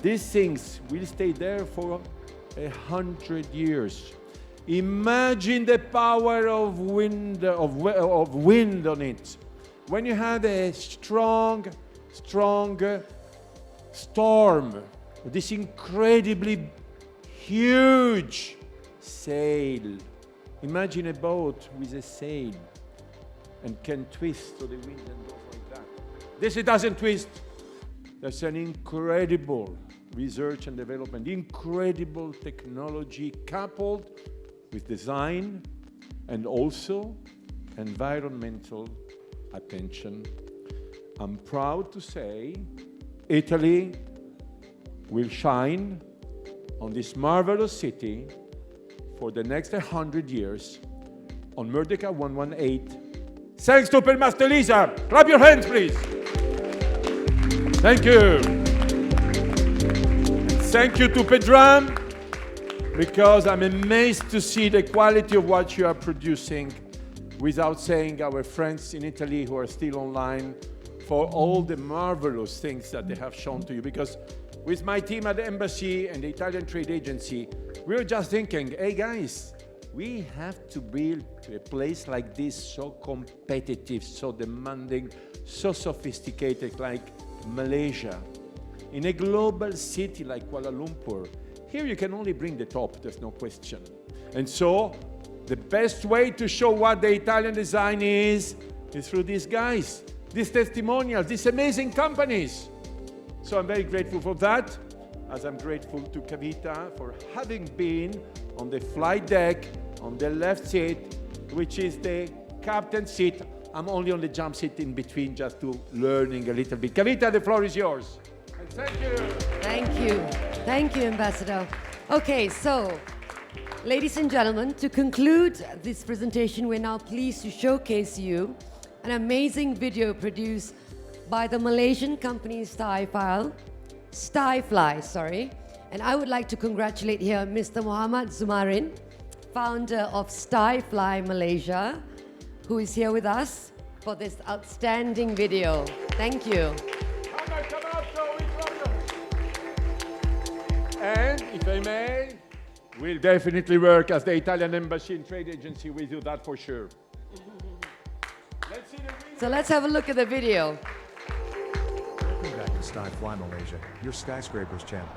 A: these things will stay there for 100 years. Imagine the power of wind on it. When you have a strong storm, this incredibly huge sail. Imagine a boat with a sail and can twist to the wind and goes like that. This it doesn't twist. There's an incredible research and development, incredible technology coupled with design and also environmental attention. I'm proud to say Italy will shine on this marvelous city for the next 100 years on Merdeka 118. Thanks to Permastelisa. Clap your hands, please. Thank you. Thank you to Pedram, because I'm amazed to see the quality of what you are producing, without saying our friends in Italy who are still online, for all the marvelous things that they have shown to you. Because with my team at the embassy and the Italian trade agency, we were just thinking, hey guys, we have to build a place like this, so competitive, so demanding, so sophisticated like Malaysia, in a global city like Kuala Lumpur. Here you can only bring the top, there's no question. And so the best way to show what the Italian design is through these guys, these testimonials, these amazing companies. So I'm very grateful for that, as I'm grateful to Kavita for having been on the flight deck on the left seat, which is the captain's seat. I'm only on the jump seat in between, just to learning a little bit. Kavita, the floor is yours. And thank you.
B: Thank you. Thank you, Ambassador. Okay, so, ladies and gentlemen, to conclude this presentation, we're now pleased to showcase you an amazing video produced by the Malaysian company Starfly, and I would like to congratulate here Mr. Muhammad Zumarin, founder of Starfly Malaysia, who is here with us for this outstanding video. Thank you.
A: Come up, so we And if I may, we'll definitely work as the Italian Embassy and Trade Agency with you, that for sure. Let's see the video.
B: So let's have a look at the video.
O: Welcome back to Starfly Malaysia, your skyscrapers channel.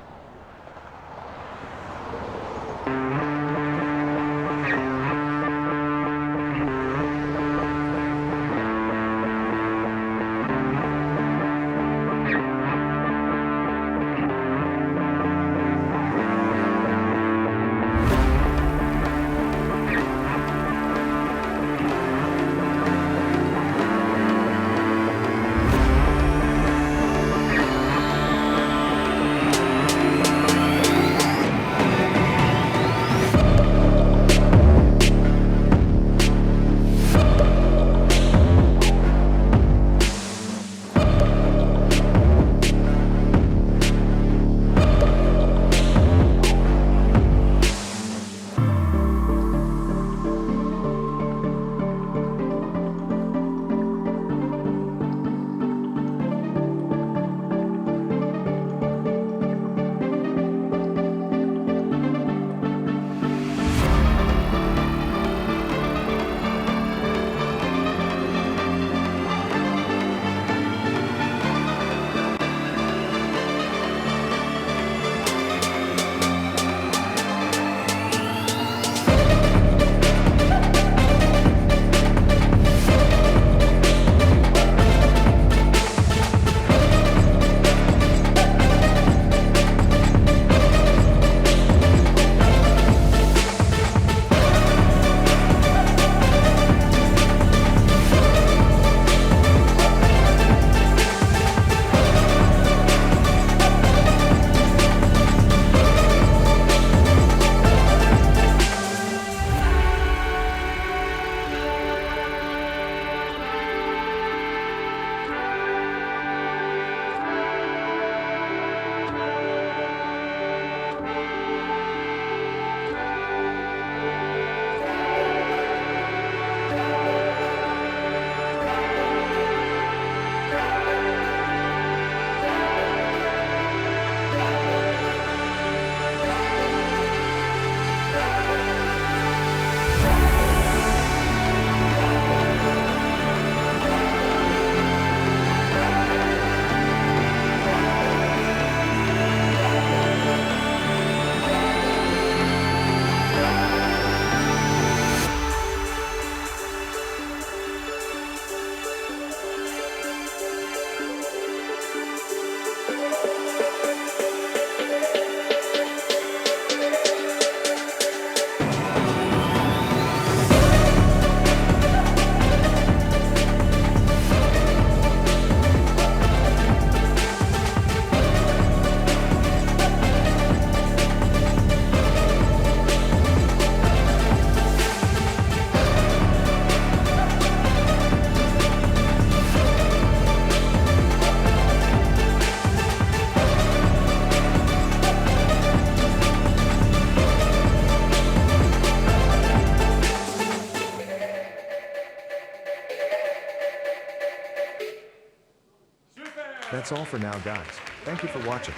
O: That's all for now, guys. Thank you for watching.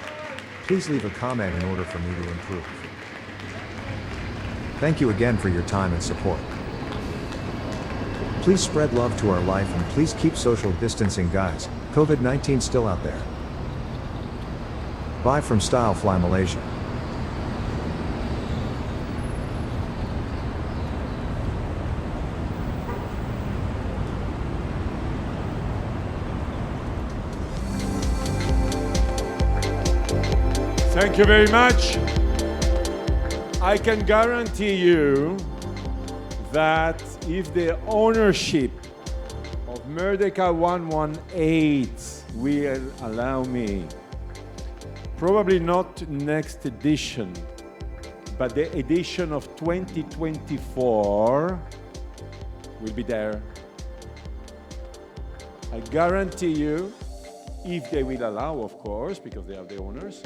O: Please leave a comment in order for me to improve. Thank you again for your time and support. Please spread love to our life and please keep social distancing, guys. COVID-19 still out there. Bye from Starhill, Malaysia.
A: Thank you very much. I can guarantee you that if the ownership of Merdeka 118 will allow me, probably not next edition, but the edition of 2024 will be there. I guarantee you, if they will allow, of course, because they are the owners,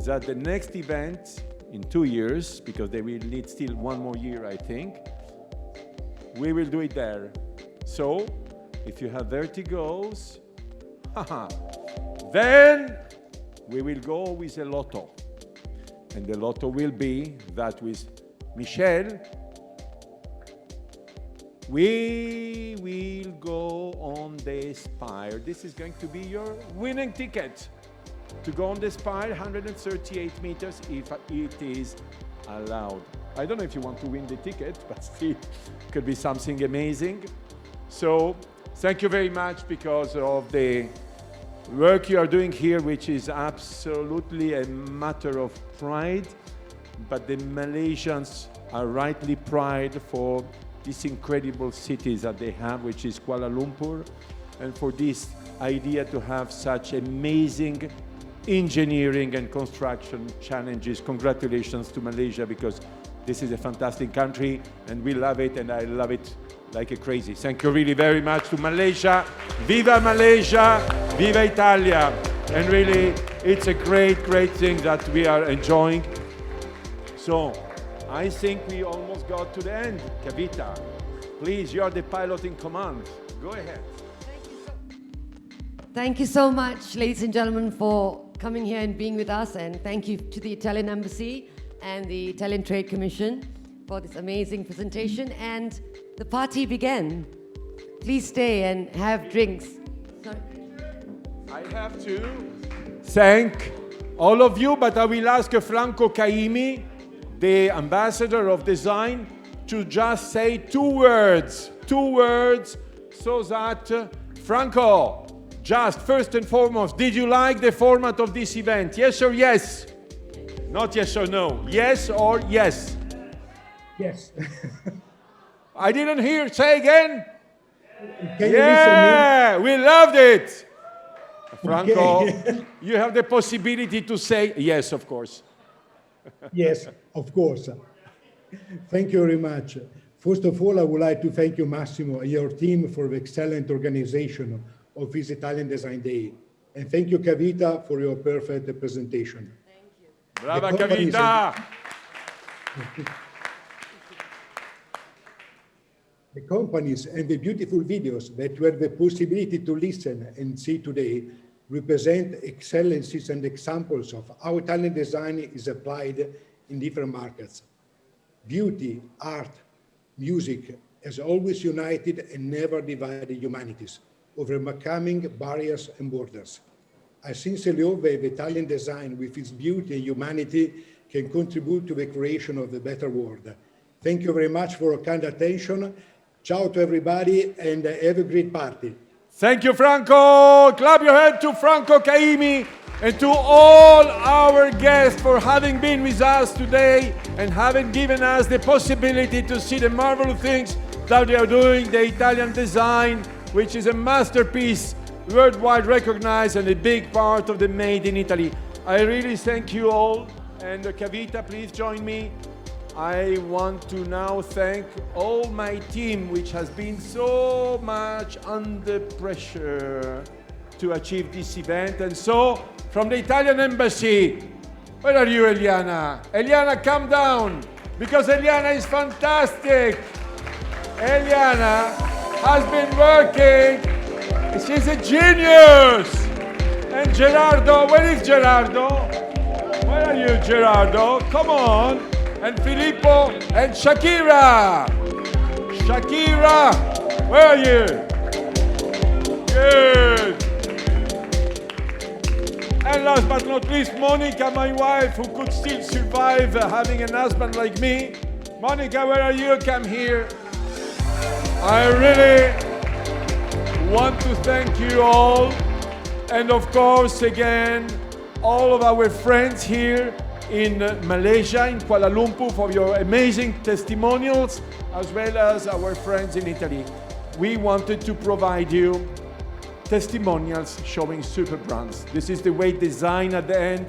A: that the next event in 2 years, because they will need still 1 more year, I think, we will do it there. So, if you have vertigos, then we will go with a lotto. And the lotto will be that with Michel, we will go on the Spire. This is going to be your winning ticket to go on the Spire, 138 meters, if it is allowed. I don't know if you want to win the ticket, but still, it could be something amazing. So, thank you very much because of the work you are doing here, which is absolutely a matter of pride, but the Malaysians are rightly proud for these incredible cities that they have, which is Kuala Lumpur, and for this idea to have such amazing engineering and construction challenges. Congratulations to Malaysia, because this is a fantastic country and we love it, and I love it like a crazy. Thank you really very much to Malaysia. Viva Malaysia, viva Italia. And really, it's a great, great thing that we are enjoying. So, I think we almost got to the end. Kavita, please, you are the pilot in command. Go ahead.
B: Thank you so much, ladies and gentlemen, for coming here and being with us. And thank you to the Italian Embassy and the Italian Trade Commission for this amazing presentation. And the party began. Please stay and have drinks. Sorry.
A: I have to thank all of you, but I will ask Franco Caimi, the Ambassador of Design, to just say 2 words, so that, Franco, just first and foremost, did you like the format of this event? Yes or yes? Not yes or no. Yes or yes?
E: Yes.
A: I didn't hear. Say again.
E: Can
A: yeah, we loved it. Franco,
E: Okay.
A: you have the possibility to say yes, of course.
E: Yes, of course. Thank you very much. First of all, I would like to thank you, Massimo, and your team for the excellent organization of this Italian Design Day. And thank you, Kavita, for your perfect presentation.
B: Thank you.
A: Brava, Kavita!
E: The companies and the beautiful videos that you had the possibility to listen and see today represent excellencies and examples of how Italian design is applied in different markets. Beauty, art, music has always united and never divided humanities, overcoming barriers and borders. I sincerely hope that Italian design, with its beauty and humanity, can contribute to the creation of a better world. Thank you very much for your kind attention. Ciao to everybody and have a great party.
A: Thank you, Franco. Clap your hand to Franco Caimi and to all our guests for having been with us today and having given us the possibility to see the marvelous things that they are doing, the Italian design, which is a masterpiece, worldwide recognized and a big part of the Made in Italy. I really thank you all. And Kavita, please join me. I want to now thank all my team, which has been so much under pressure to achieve this event. And so, from the Italian Embassy, where are you, Eliana? Eliana, come down, because Eliana is fantastic. Eliana has been working. She's a genius. And Gerardo, where is Gerardo? Where are you, Gerardo? Come on. And Filippo and Shakira. Shakira, where are you? Good. And last but not least, Monica, my wife, who could still survive having a husband like me. Monica, where are you? Come here. I really want to thank you all. And of course, again, all of our friends here in Malaysia, in Kuala Lumpur, for your amazing testimonials, as well as our friends in Italy. We wanted to provide you testimonials showing super brands. This is the way design at the end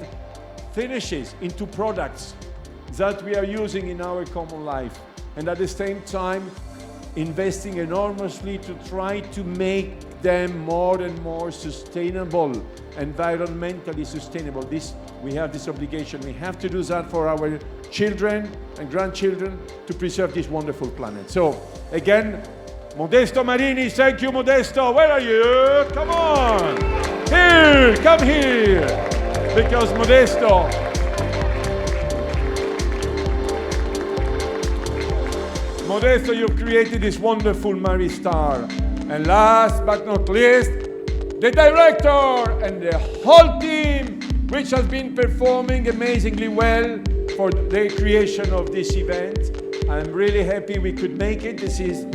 A: finishes into products that we are using in our common life. And at the same time, investing enormously to try to make them more and more sustainable, environmentally sustainable. We have this obligation. We have to do that for our children and grandchildren to preserve this wonderful planet. So again, Modesto Marini, thank you, Modesto. Where are you? Come on. Here, come here. Because Modesto, you've created this wonderful Maristar. And last but not least, the director and the whole team, which has been performing amazingly well for the creation of this event. I'm really happy we could make it. This is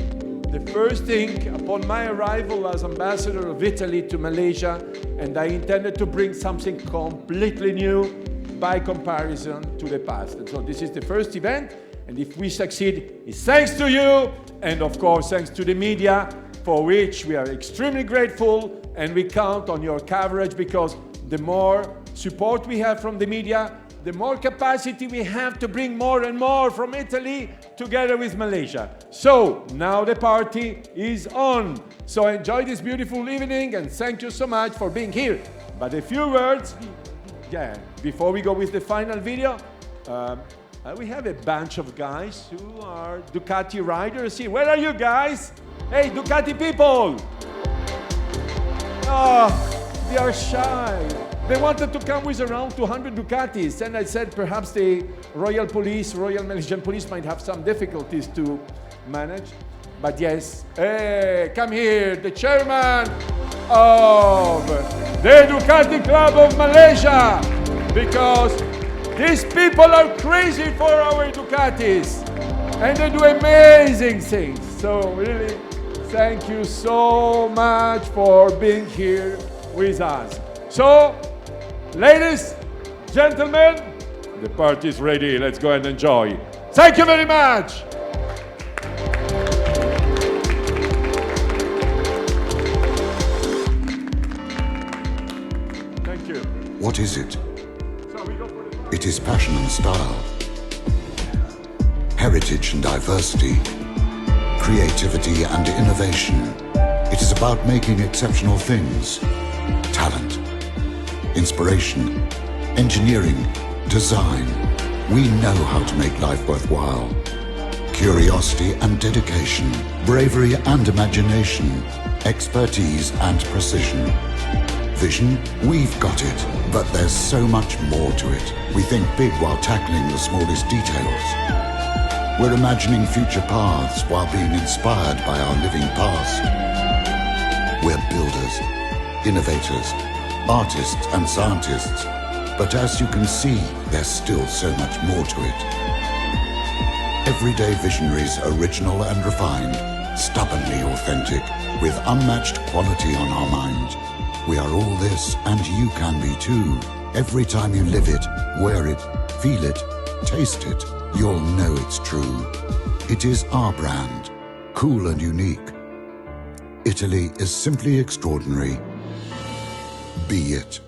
A: the first thing upon my arrival as ambassador of Italy to Malaysia, and I intended to bring something completely new by comparison to the past. And so this is the first event, and if we succeed, it's thanks to you, and of course thanks to the media, for which we are extremely grateful, and we count on your coverage, because the more support we have from the media, the more capacity we have to bring more and more from Italy together with Malaysia. So now the party is on. So enjoy this beautiful evening, and thank you so much for being here. But a few words, before we go with the final video. We have a bunch of guys who are Ducati riders here. Where are you guys? Hey, Ducati people! Oh, they are shy. They wanted to come with around 200 Ducatis, and I said perhaps the Royal Malaysian Police might have some difficulties to manage. But yes, hey, come here, the chairman of the Ducati Club of Malaysia, because these people are crazy for our Ducatis, and they do amazing things. So really, thank you so much for being here with us. So, ladies, gentlemen, the party is ready. Let's go and enjoy. Thank you very much. Thank you.
P: What is it? It is passion and style, heritage and diversity, creativity and innovation. It is about making exceptional things, talent, inspiration, engineering, design. We know how to make life worthwhile. Curiosity and dedication, bravery and imagination, expertise and precision. Vision, we've got it, but there's so much more to it. We think big while tackling the smallest details. We're imagining future paths while being inspired by our living past. We're builders, innovators, artists and scientists, but as you can see, there's still so much more to it. Everyday visionaries, original and refined, stubbornly authentic, with unmatched quality on our mind. We are all this, and you can be too. Every time you live it, wear it, feel it, taste it, you'll know it's true. It is our brand, cool and unique. Italy is simply extraordinary. Be it.